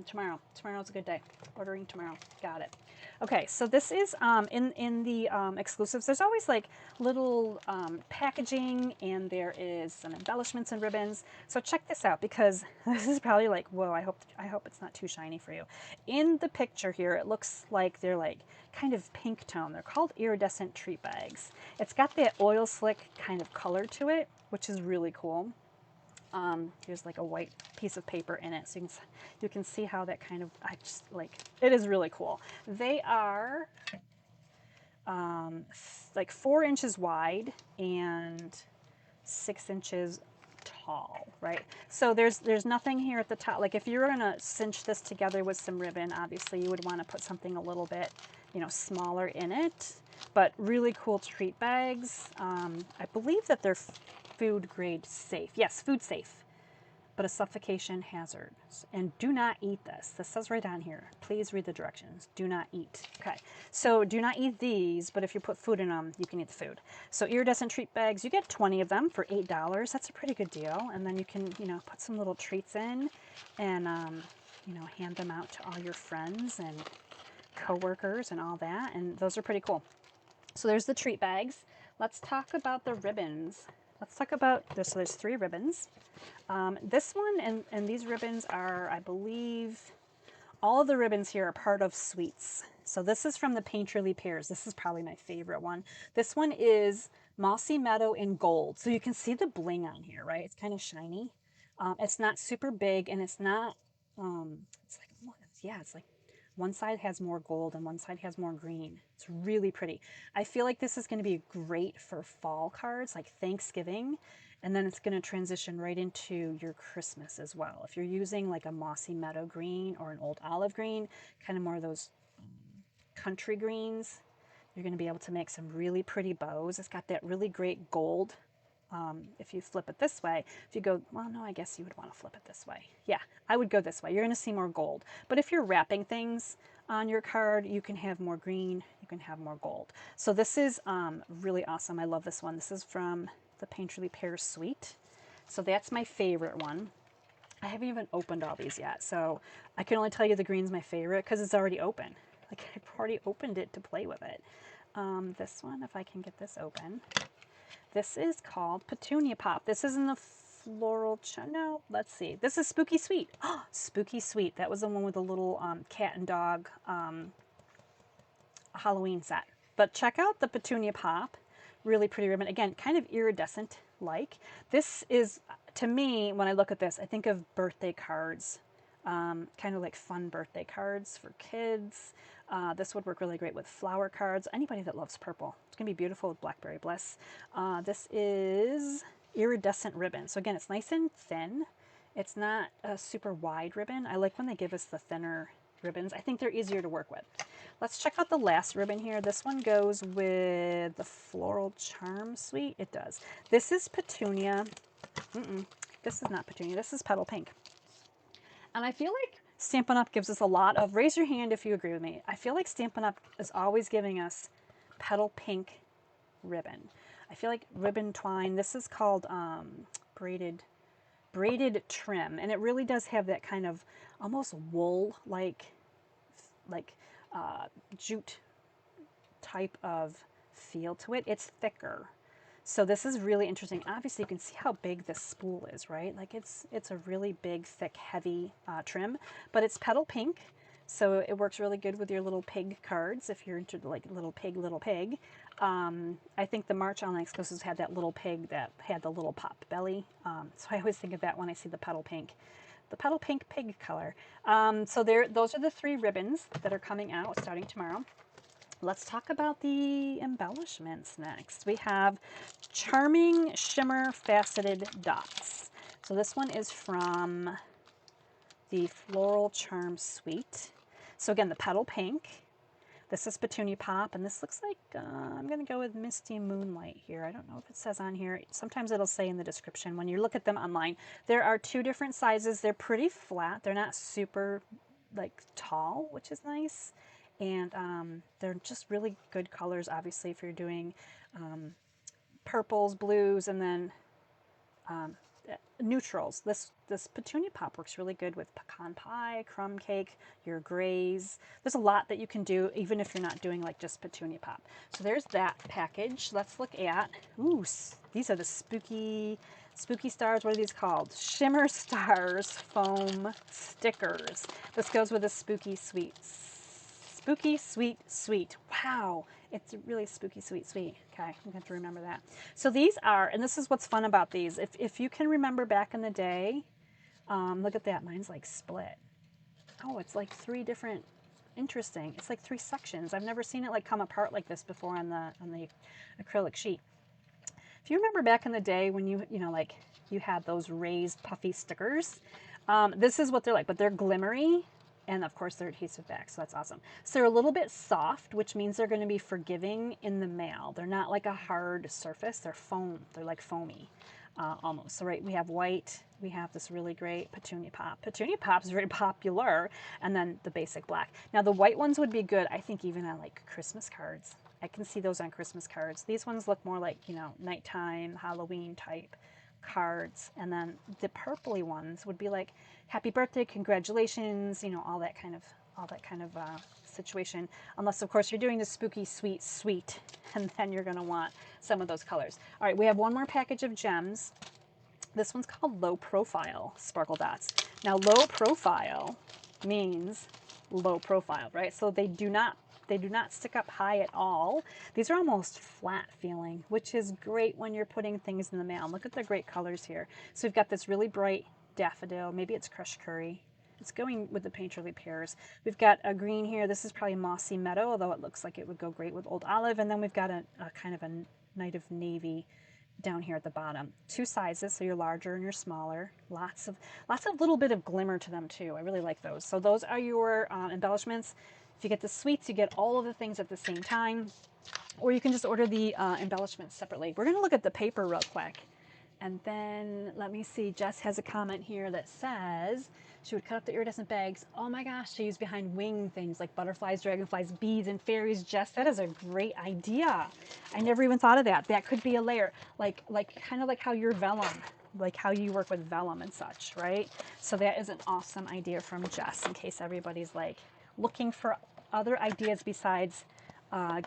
tomorrow. Tomorrow's a good day. Ordering tomorrow. Got it. Okay, so this is in the exclusives. There's always like little packaging, and there is some embellishments and ribbons. So check this out because this is probably like, whoa, I hope it's not too shiny for you. In the picture here, it looks like they're like kind of pink tone. They're called iridescent treat bags. It's got that oil slick kind of color to it, which is really cool. Here's like a white piece of paper in it, so you can see how that kind of, I just like, it is really cool. They are like 4 inches wide and 6 inches tall, right? So there's nothing here at the top. Like if you were gonna cinch this together with some ribbon, obviously you would want to put something a little bit, you know, smaller in it. But really cool treat bags. I believe that they're food grade safe. Yes, food safe, but a suffocation hazard. And do not eat this. This says right down here. Please read the directions. Do not eat. Okay, so do not eat these, but if you put food in them, you can eat the food. So iridescent treat bags, you get 20 of them for $8. That's a pretty good deal. And then you can, you know, put some little treats in and, you know, hand them out to all your friends and coworkers and all that. And those are pretty cool. So there's the treat bags. Let's talk about the ribbons. Let's talk about this. So there's 3 ribbons. This one and these ribbons are, I believe, all of the ribbons here are part of Sweets. So this is from the Painterly Pears. This is probably my favorite one. This one is Mossy Meadow in gold. So you can see the bling on here, right? It's kind of shiny. It's not super big, and it's not, it's like, yeah, it's like one side has more gold and one side has more green. It's really pretty. I feel like this is going to be great for fall cards, like Thanksgiving, and then it's going to transition right into your Christmas as well. If you're using like a mossy meadow green or an old olive green, kind of more of those country greens, you're going to be able to make some really pretty bows. It's got that really great gold. If you flip it this way, if you go, well, no, I guess you would want to flip it this way. Yeah, I would go this way. You're going to see more gold. But if you're wrapping things on your card, you can have more green, you can have more gold. So this is really awesome. I love this one. This is from the Painterly Pears Suite. So that's my favorite one. I haven't even opened all these yet, so I can only tell you the green's my favorite because it's already open. Like, I've already opened it to play with it. This one, if I can get this open. This is called Petunia Pop. This is in the floral, no, let's see. This is Spooky Sweet. Oh, Spooky Sweet. That was the one with the little cat and dog Halloween set. But check out the Petunia Pop. Really pretty ribbon. Again, kind of iridescent like. This is, to me, when I look at this, I think of birthday cards. Kind of like fun birthday cards for kids. This would work really great with flower cards. Anybody that loves purple. It's going to be beautiful with Blackberry Bliss. This is Iridescent ribbon. So again, it's nice and thin. It's not a super wide ribbon. I like when they give us the thinner ribbons. I think they're easier to work with. Let's check out the last ribbon here. This one goes with the Floral Charm Suite. It does. This is Petunia. This is not Petunia. This is Petal Pink. And I feel like Stampin' Up! Gives us a lot of, raise your hand if you agree with me. I feel like Stampin' Up! Is always giving us petal pink ribbon. I feel like ribbon twine. This is called braided trim. And it really does have that kind of almost wool-like jute type of feel to it. It's thicker. So this is really interesting. Obviously, you can see how big this spool is, right? Like it's a really big, thick, heavy trim, but it's petal pink. So it works really good with your little pig cards if you're into like little pig, little pig. I think the March Online exclusives had that little pig that had the little pop belly. So I always think of that when I see the petal pink pig color. So those are the 3 ribbons that are coming out starting tomorrow. Let's talk about the embellishments next. We have Charming Shimmer Faceted Dots. So this one is from the Floral Charm Suite. So again, the petal pink. This is Petunia Pop, and this looks like, I'm going to go with Misty Moonlight here. I don't know if it says on here. Sometimes it'll say in the description when you look at them online. There are 2 different sizes. They're pretty flat. They're not super like tall, which is nice. And they're just really good colors, obviously, if you're doing purples, blues, and then neutrals. This Petunia Pop works really good with pecan pie, crumb cake, your grays. There's a lot that you can do, even if you're not doing like just Petunia Pop. So there's that package. Let's look at, ooh, these are the spooky stars. What are these called? Shimmer Stars foam stickers. This goes with a Spooky Sweets. Spooky Sweet Sweet. Wow. It's really Spooky Sweet Sweet. Okay, I'm going to have to remember that. So these are, and this is what's fun about these. If you can remember back in the day, look at that. Mine's like split. Oh, it's like 3 different, interesting. It's like 3 sections. I've never seen it like come apart like this before on the acrylic sheet. If you remember back in the day when you had those raised puffy stickers, this is what they're like, but they're glimmery. And of course they're adhesive back, so that's awesome. So they're a little bit soft, which means they're going to be forgiving in the mail. They're not like a hard surface. They're foam. They're like foamy almost. So right, we have white. We have this really great Petunia Pop. Petunia Pop is very popular. And then the basic black. Now the white ones would be good, I think, even on like Christmas cards. I can see those on Christmas cards. These ones look more like, nighttime, Halloween type cards. And then the purpley ones would be like happy birthday, congratulations, all that kind of situation. Unless of course you're doing the Spooky Sweet Sweet, and then you're going to want some of those colors. All right, we have one more package of gems. This one's called Low Profile Sparkle Dots. Now low profile means low profile, right? So they do not stick up high at all. These are almost flat feeling, which is great when you're putting things in the mail. Look at the great colors here. So we've got this really bright daffodil, maybe it's crushed curry. It's going with the painterly pears. We've got a green here. This is probably mossy meadow, although it looks like it would go great with old olive. And then we've got a kind of a night of navy down here at the bottom. Two sizes, so you're larger and you're smaller. Lots of little bit of glimmer to them too. I really like those. So those are your embellishments. If you get the suites, you get all of the things at the same time, or you can just order the embellishments separately. We're going to look at the paper real quick. And then let me see, Jess has a comment here that says she would cut up the iridescent bags. Oh my gosh, to use behind wing things like butterflies, dragonflies, bees, and fairies. Jess, that is a great idea. I never even thought of that. That could be a layer, like kind of like how your vellum, like how you work with vellum and such, right? So that is an awesome idea from Jess, in case everybody's like looking for other ideas besides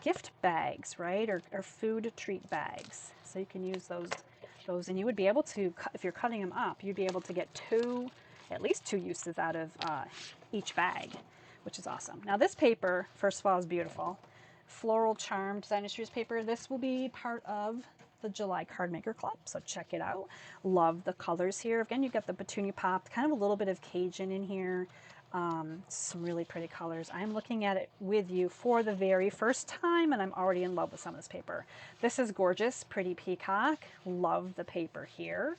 gift bags, right? Or food treat bags. So you can use those, and you would be able to, if you're cutting them up, you'd be able to get at least two uses out of each bag, which is awesome. Now this paper, first of all, is beautiful. Floral Charm Designer Series paper. This will be part of the July Card Maker Club, so check it out. Love the colors here. Again, you've got the petunia pop, kind of a little bit of Cajun in here. Some really pretty colors. I'm looking at it with you for the very first time, and I'm already in love with some of this paper. This is gorgeous, Pretty Peacock. Love the paper here.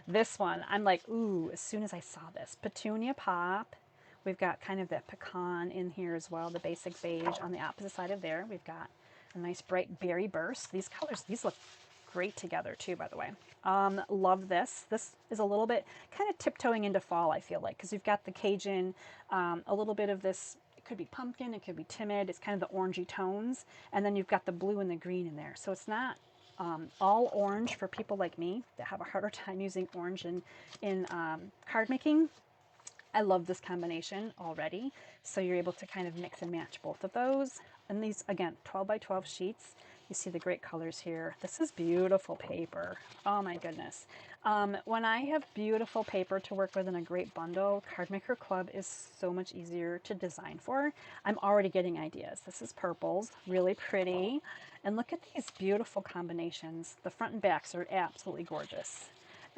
This one, I'm like, ooh, as soon as I saw this. Petunia Pop. We've got kind of that pecan in here as well, the basic beige on the opposite side of there. We've got a nice bright berry burst. These colors, these look great together too, by the way. Love this. This is a little bit kind of tiptoeing into fall, I feel like, because you've got the Cajun, a little bit of this, it could be pumpkin, it could be timid, it's kind of the orangey tones, and then you've got the blue and the green in there. So it's not all orange for people like me that have a harder time using orange in card making. I love this combination already. So you're able to kind of mix and match both of those. And these, again, 12 by 12 sheets. You see the great colors here. This is beautiful paper. Oh my goodness. When I have beautiful paper to work with in a great bundle, Card Maker Club is so much easier to design for. I'm already getting ideas. This is purples, really pretty. And look at these beautiful combinations. The front and backs are absolutely gorgeous.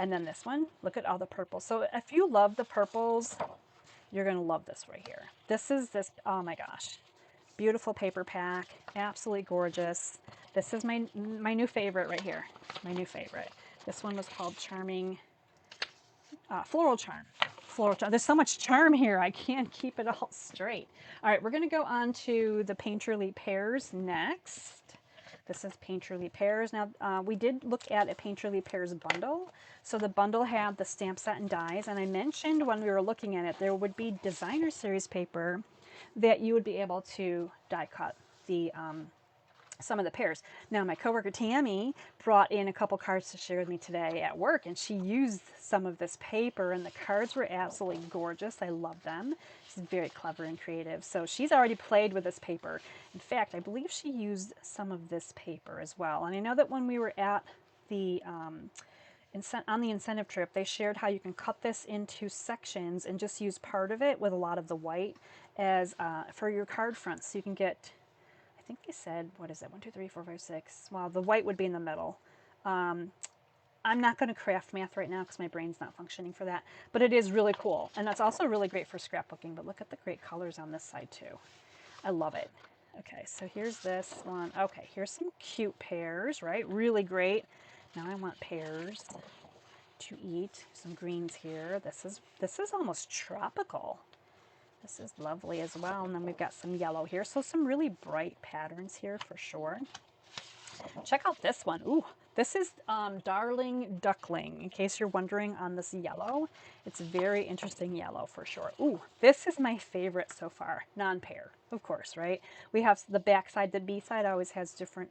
And then this one, look at all the purples. So if you love the purples, you're gonna love this right here. This is this, oh my gosh. Beautiful paper pack, absolutely gorgeous. This is my new favorite right here, my new favorite. This one was called Charming, Floral Charm. Floral Charm. There's so much charm here, I can't keep it all straight. All right, we're gonna go on to the Painterly Pears next. This is Painterly Pears. Now, we did look at a Painterly Pears bundle. So the bundle had the stamp set and dies, and I mentioned when we were looking at it, there would be designer series paper that you would be able to die cut the some of the pears. Now, my coworker Tammy brought in a couple cards to share with me today at work, and she used some of this paper, and the cards were absolutely gorgeous. I love them. She's very clever and creative. So she's already played with this paper. In fact, I believe she used some of this paper as well. And I know that when we were at the on the incentive trip, they shared how you can cut this into sections and just use part of it with a lot of the white as for your card fronts. So you can get, I think they said, what is it, 1, 2, 3, 4, 5, 6. Well, the white would be in the middle. I'm not going to craft math right now because my brain's not functioning for that, but it is really cool. And that's also really great for scrapbooking, but look at the great colors on this side too. I love it. Okay, so here's this one. Okay, here's some cute pears, right? Really great. Now I want pears to eat. Some greens here. This is almost tropical. This is lovely as well. And then we've got some yellow here. So some really bright patterns here for sure. Check out this one. Ooh, this is Darling Duckling. In case you're wondering on this yellow, it's a very interesting yellow for sure. Ooh, this is my favorite so far. Non-pear, of course, right? We have the back side. The B side always has different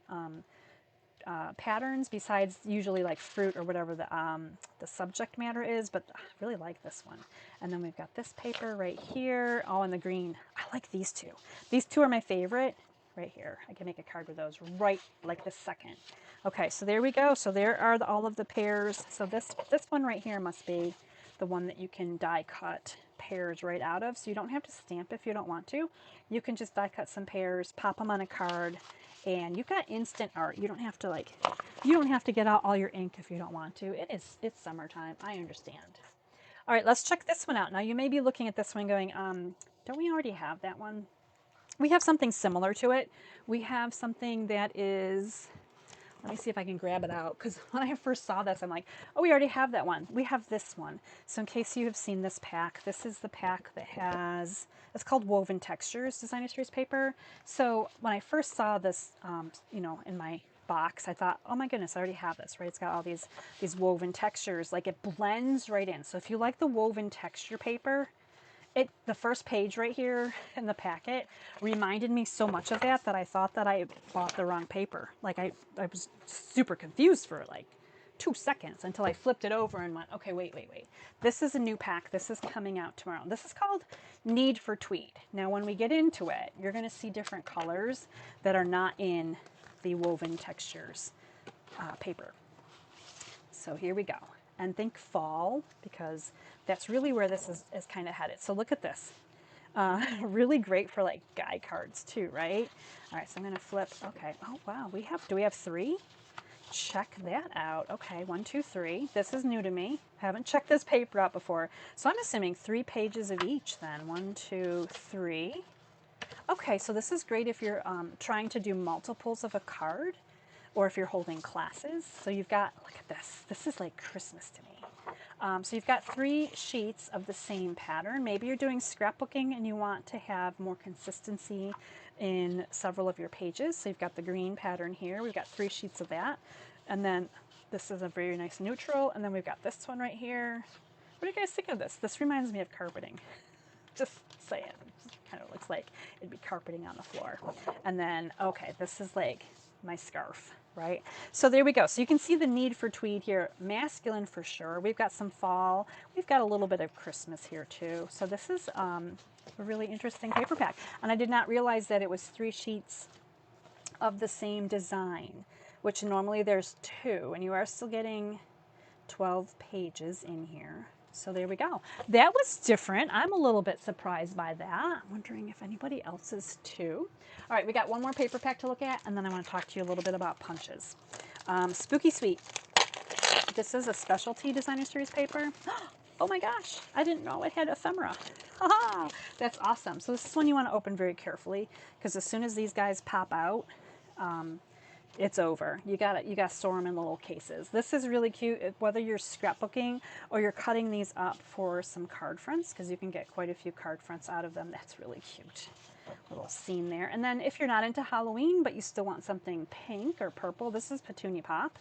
patterns besides usually like fruit or whatever the subject matter is, but I really like this one. And then we've got this paper right here. Oh, and the green. I like these two. These two are my favorite right here. I can make a card with those right like this second. Okay, so there we go. So there are all of the pears. So this one right here must be the one that you can die cut pairs right out of. So you don't have to stamp if you don't want to. You can just die cut some pairs, pop them on a card, and you've got instant art. You don't have to you don't have to get out all your ink if you don't want to. It's summertime. I understand. All right, let's check this one out. Now you may be looking at this one going, don't we already have that one? We have something similar to it. We have something that is, let me see if I can grab it out, because when I first saw this, I'm like, oh, we already have that one. We have this one. So in case you have seen this pack, this is the pack that has, it's called Woven Textures Designer Series paper. So when I first saw this, you know, in my box, I thought, oh my goodness, I already have this, right? It's got all these woven textures, like it blends right in. So if you like the woven texture paper, the first page right here in the packet reminded me so much of that I thought that I bought the wrong paper. Like I was super confused for like 2 seconds until I flipped it over and went, okay, wait. This is a new pack. This is coming out tomorrow. This is called Need for Tweed. Now, when we get into it, you're going to see different colors that are not in the woven textures paper. So here we go. And think fall, because that's really where this is kind of headed. So look at this. Really great for like guy cards too, right? All right, so I'm going to flip. Okay. Oh, wow. Do we have 3? Check that out. Okay, 1, 2, 3. This is new to me. Haven't checked this paper out before. So I'm assuming 3 pages of each then. 1, 2, 3. Okay, so this is great if you're trying to do multiples of a card, or if you're holding classes. So you've got, look at this. This is like Christmas to me. So you've got 3 sheets of the same pattern. Maybe you're doing scrapbooking and you want to have more consistency in several of your pages. So you've got the green pattern here. We've got 3 sheets of that. And then this is a very nice neutral. And then we've got this one right here. What do you guys think of this? This reminds me of carpeting. Just saying. It kind of looks like it'd be carpeting on the floor. And then, okay, this is like my scarf, right? So there we go. So you can see the need for tweed here. Masculine for sure. We've got some fall. We've got a little bit of Christmas here too. So this is a really interesting paper pack. And I did not realize that it was 3 sheets of the same design, which normally there's 2, and you are still getting 12 pages in here. So there we go. That was different. I'm a little bit surprised by that. I'm wondering if anybody else is too. All right, we got one more paper pack to look at, and then I want to talk to you a little bit about punches. Spooky Sweet. This is a specialty designer series paper. Oh my gosh, I didn't know it had ephemera. Haha, that's awesome. So this is one you want to open very carefully, because as soon as these guys pop out, it's over. You got to store them in little cases. This is really cute, whether you're scrapbooking or you're cutting these up for some card fronts, because you can get quite a few card fronts out of them. That's really cute. Little scene there. And then if you're not into Halloween, but you still want something pink or purple, this is Petunia Pop.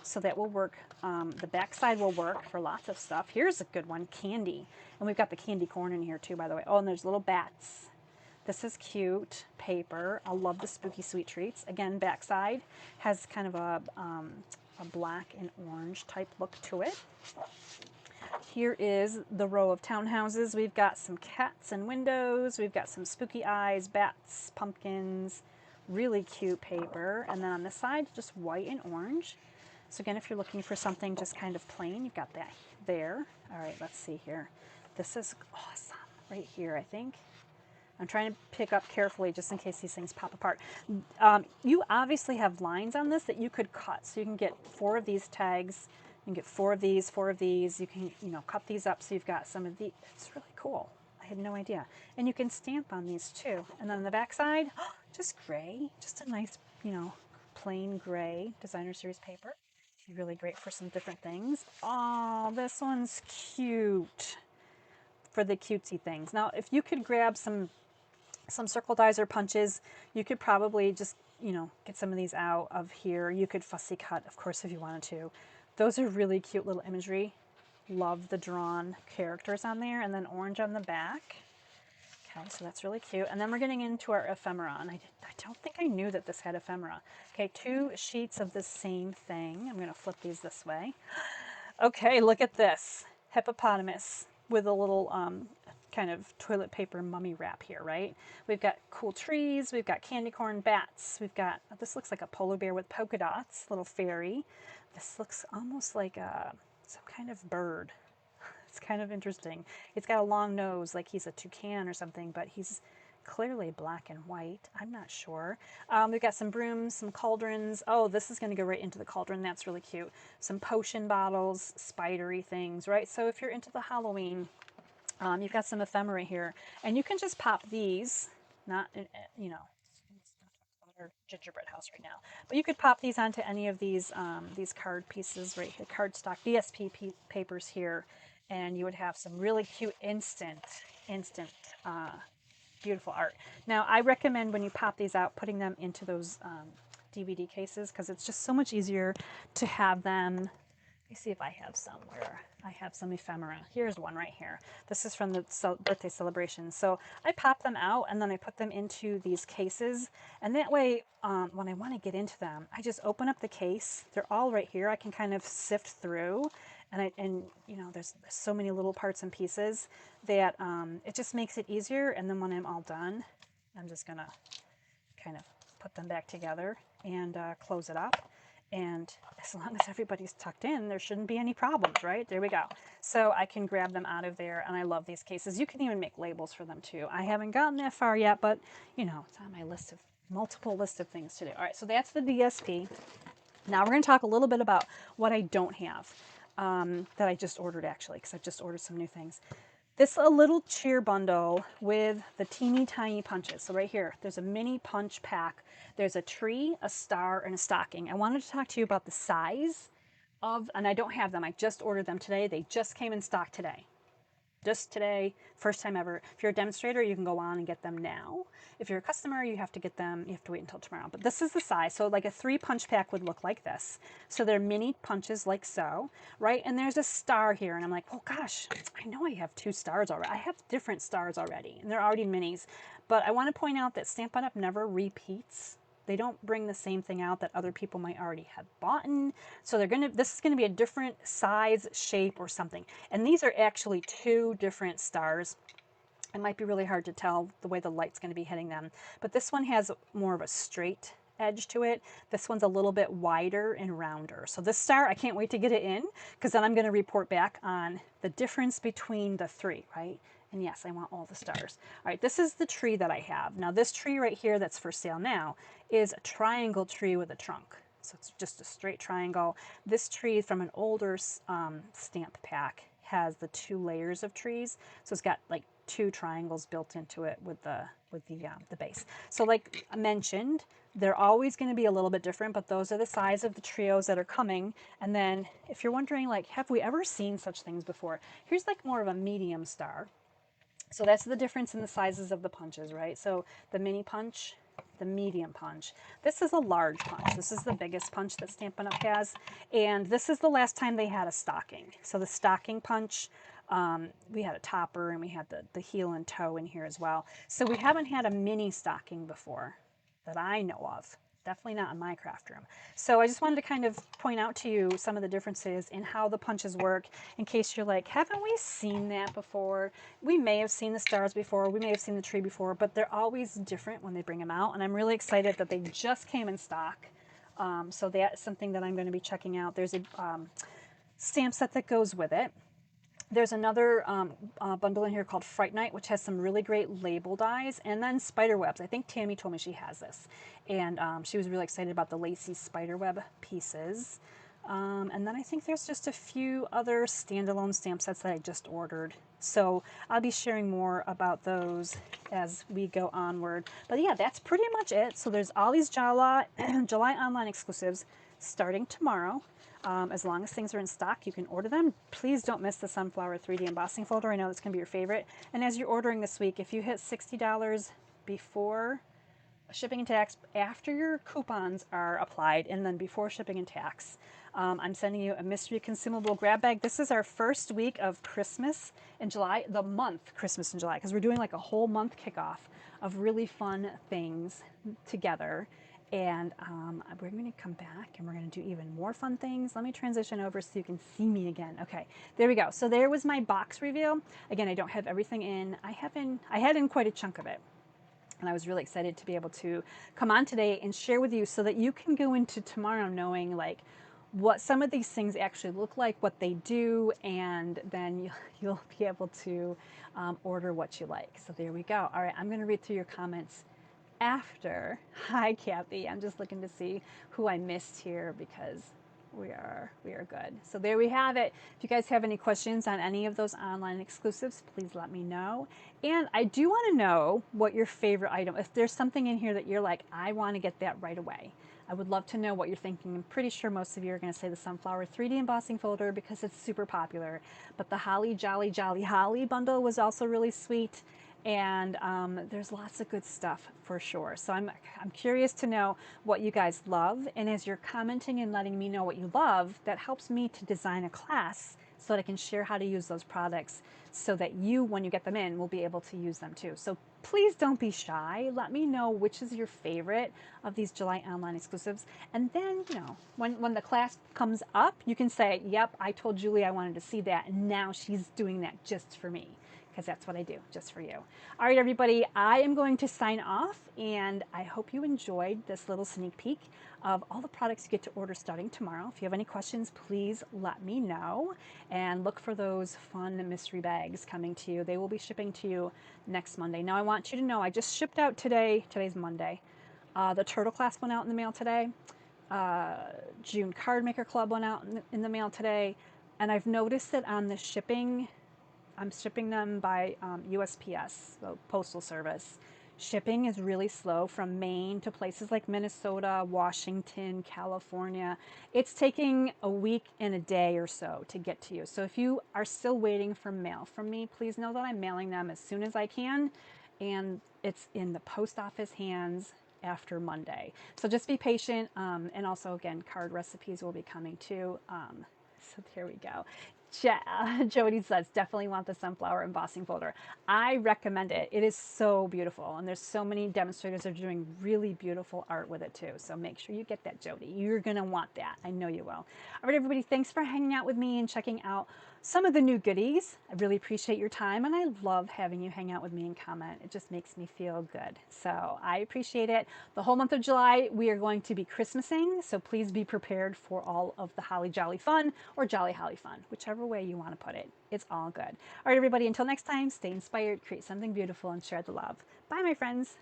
So that will work. The back side will work for lots of stuff. Here's a good one, candy. And we've got the candy corn in here too, by the way. Oh, and there's little bats. This is cute paper. I love the Spooky Sweet Treats. Again, backside has kind of a black and orange type look to it. Here is the row of townhouses. We've got some cats and windows. We've got some spooky eyes, bats, pumpkins. Really cute paper. And then on this side, just white and orange. So again, if you're looking for something just kind of plain, you've got that there. All right, let's see here. This is awesome right here, I think. I'm trying to pick up carefully just in case these things pop apart. You obviously have lines on this that you could cut. So you can get 4 of these tags. You can get 4 of these, 4 of these. You can, cut these up so you've got some of these. It's really cool. I had no idea. And you can stamp on these too. And then on the back side, just gray. Just a nice, plain gray designer series paper. Really great for some different things. Oh, this one's cute for the cutesy things. Now, if you could grab some circle dies or punches, you could probably just, get some of these out of here. You could fussy cut, of course, if you wanted to. Those are really cute little imagery. Love the drawn characters on there, and then orange on the back. Okay, so that's really cute. And then we're getting into our ephemera, and I don't think I knew that this had ephemera. Okay, 2 sheets of the same thing. I'm going to flip these this way. Okay, look at this. Hippopotamus with a little kind of toilet paper mummy wrap here, right? We've got cool trees. We've got candy corn, bats. We've got, this looks like a polar bear with polka dots, little fairy. This looks almost like some kind of bird. It's kind of interesting. It's got a long nose, like he's a toucan or something, but he's clearly black and white. I'm not sure. We've got some brooms, some cauldrons. Oh, this is going to go right into the cauldron. That's really cute. Some potion bottles, spidery things, right? So if you're into the Halloween, you've got some ephemera here, and you can just pop these, not, you know, let's not talk about our gingerbread house right now, but you could pop these onto any of these card pieces right here, cardstock DSP papers here, and you would have some really cute instant uh, beautiful art. Now, I recommend when you pop these out, putting them into those DVD cases, because it's just so much easier to have them. Let me see if I have somewhere. I have some ephemera. Here's one right here. This is from the birthday celebration. So I pop them out and then I put them into these cases. And that way, when I want to get into them, I just open up the case. They're all right here. I can kind of sift through. And you know, there's so many little parts and pieces that it just makes it easier. And then when I'm all done, I'm just going to kind of put them back together and close it up. And as long as everybody's tucked in, there shouldn't be any problems, right? There we go. So I can grab them out of there, and I love these cases. You can even make labels for them too. I haven't gotten that far yet, but you know, it's on my list of multiple list of things to do. All right, so that's the DSP. Now we're going to talk a little bit about what I don't have that I just ordered actually, because I've just ordered some new things. This is a little cheer bundle with the teeny tiny punches. So right here, there's a mini punch pack. There's a tree, a star, and a stocking. I wanted to talk to you about the size of, and I don't have them. I just ordered them today. They just came in stock today. Just today, first time ever. If you're a demonstrator, you can go on and get them now. If you're a customer, you have to get them, you have to wait until tomorrow. But this is the size. So like a 3 punch pack would look like this. So they're mini punches like so, right? And there's a star here. And I'm like, oh gosh, I know I have 2 stars already. I have different stars already, and they're already minis. But I want to point out that Stampin' Up! Never repeats. They don't bring the same thing out that other people might already have bought. So this is gonna be a different size, shape, or something. And these are actually 2 different stars. It might be really hard to tell the way the light's gonna be hitting them. But this one has more of a straight edge to it. This one's a little bit wider and rounder. So this star, I can't wait to get it in, because then I'm gonna report back on the difference between the 3, right? And yes, I want all the stars. All right, this is the tree that I have. Now this tree right here that's for sale now is a triangle tree with a trunk. So it's just a straight triangle. This tree from an older stamp pack has the 2 layers of trees. So it's got like 2 triangles built into it with the base. So like I mentioned, they're always going to be a little bit different, but those are the size of the trios that are coming. And then if you're wondering, like, have we ever seen such things before? Here's like more of a medium star. So that's the difference in the sizes of the punches, right? So the mini punch, the medium punch. This is a large punch. This is the biggest punch that Stampin' Up! Has. And this is the last time they had a stocking. So the stocking punch, we had a topper and we had the heel and toe in here as well. So we haven't had a mini stocking before that I know of. Definitely not in my craft room. So I just wanted to kind of point out to you some of the differences in how the punches work, in case you're like, haven't we seen that before? We may have seen the stars before, we may have seen the tree before, but they're always different when they bring them out. And I'm really excited that they just came in stock. So that's something that I'm going to be checking out. There's a stamp set that goes with it. There's another bundle in here called Fright Night, which has some really great label dies, and then spider webs. I think Tammy told me she has this, and she was really excited about the lacy spider web pieces. And then I think there's just a few other standalone stamp sets that I just ordered. So I'll be sharing more about those as we go onward. But yeah, that's pretty much it. So there's all these July online exclusives starting tomorrow. As long as things are in stock, you can order them. Please don't miss the Sunflower 3D embossing folder. I know that's going to be your favorite. And as you're ordering this week, if you hit $60 before shipping and tax, after your coupons are applied, and then before shipping and tax, I'm sending you a mystery consumable grab bag. This is our first week of Christmas in July, the month Christmas in July, because we're doing like a whole month kickoff of really fun things together. And we're going to come back and we're going to do even more fun things. Let me transition over so you can see me again. Okay, there we go. So there was my box reveal. Again, I don't have everything in. I had in quite a chunk of it. And I was really excited to be able to come on today and share with you so that you can go into tomorrow knowing, like, what some of these things actually look like, what they do, and then you'll be able to order what you like. So there we go. All right, I'm going to read through your comments after. Hi, Kathy. I'm just looking to see who I missed here because we are good. So there we have it. If you guys have any questions on any of those online exclusives, please let me know. And I do want to know what your favorite item, if there's something in here that you're like, I want to get that right away. I would love to know what you're thinking. I'm pretty sure most of you are going to say the Sunflower 3D embossing folder because it's super popular. But the Holly Jolly Jolly Holly bundle was also really sweet. And there's lots of good stuff for sure. So I'm curious to know what you guys love. And as you're commenting and letting me know what you love, that helps me to design a class so that I can share how to use those products so that you, when you get them in, will be able to use them too. So please don't be shy. Let me know which is your favorite of these July online exclusives. And then, you know, when the class comes up, you can say, yep, I told Julie I wanted to see that. And now she's doing that just for me, because that's what I do, just for you. All right, everybody, I am going to sign off, and I hope you enjoyed this little sneak peek of all the products you get to order starting tomorrow. If you have any questions, please let me know, and look for those fun mystery bags coming to you. They will be shipping to you next Monday. Now, I want you to know I just shipped out today. Today's Monday. The Turtle class went out in the mail today. June Card Maker Club went out in the mail today, and I've noticed that on the shipping, I'm shipping them by USPS, the Postal Service. Shipping is really slow from Maine to places like Minnesota, Washington, California. It's taking a week and a day or so to get to you. So if you are still waiting for mail from me, please know that I'm mailing them as soon as I can, and it's in the post office hands after Monday. So just be patient, and also, again, card recipes will be coming too. So there we go. Jody says, definitely want the sunflower embossing folder. I recommend it. It is so beautiful, and there's so many demonstrators that are doing really beautiful art with it too. So make sure you get that, Jody. You're going to want that. I know you will. All right, everybody, thanks for hanging out with me and checking out some of the new goodies. I really appreciate your time, and I love having you hang out with me and comment. It just makes me feel good. So I appreciate it. The whole month of July, we are going to be Christmasing, so please be prepared for all of the Holly Jolly fun or Jolly Holly fun, whichever way you want to put it. It's all good. All right, everybody, until next time, stay inspired, create something beautiful, and share the love. Bye, my friends.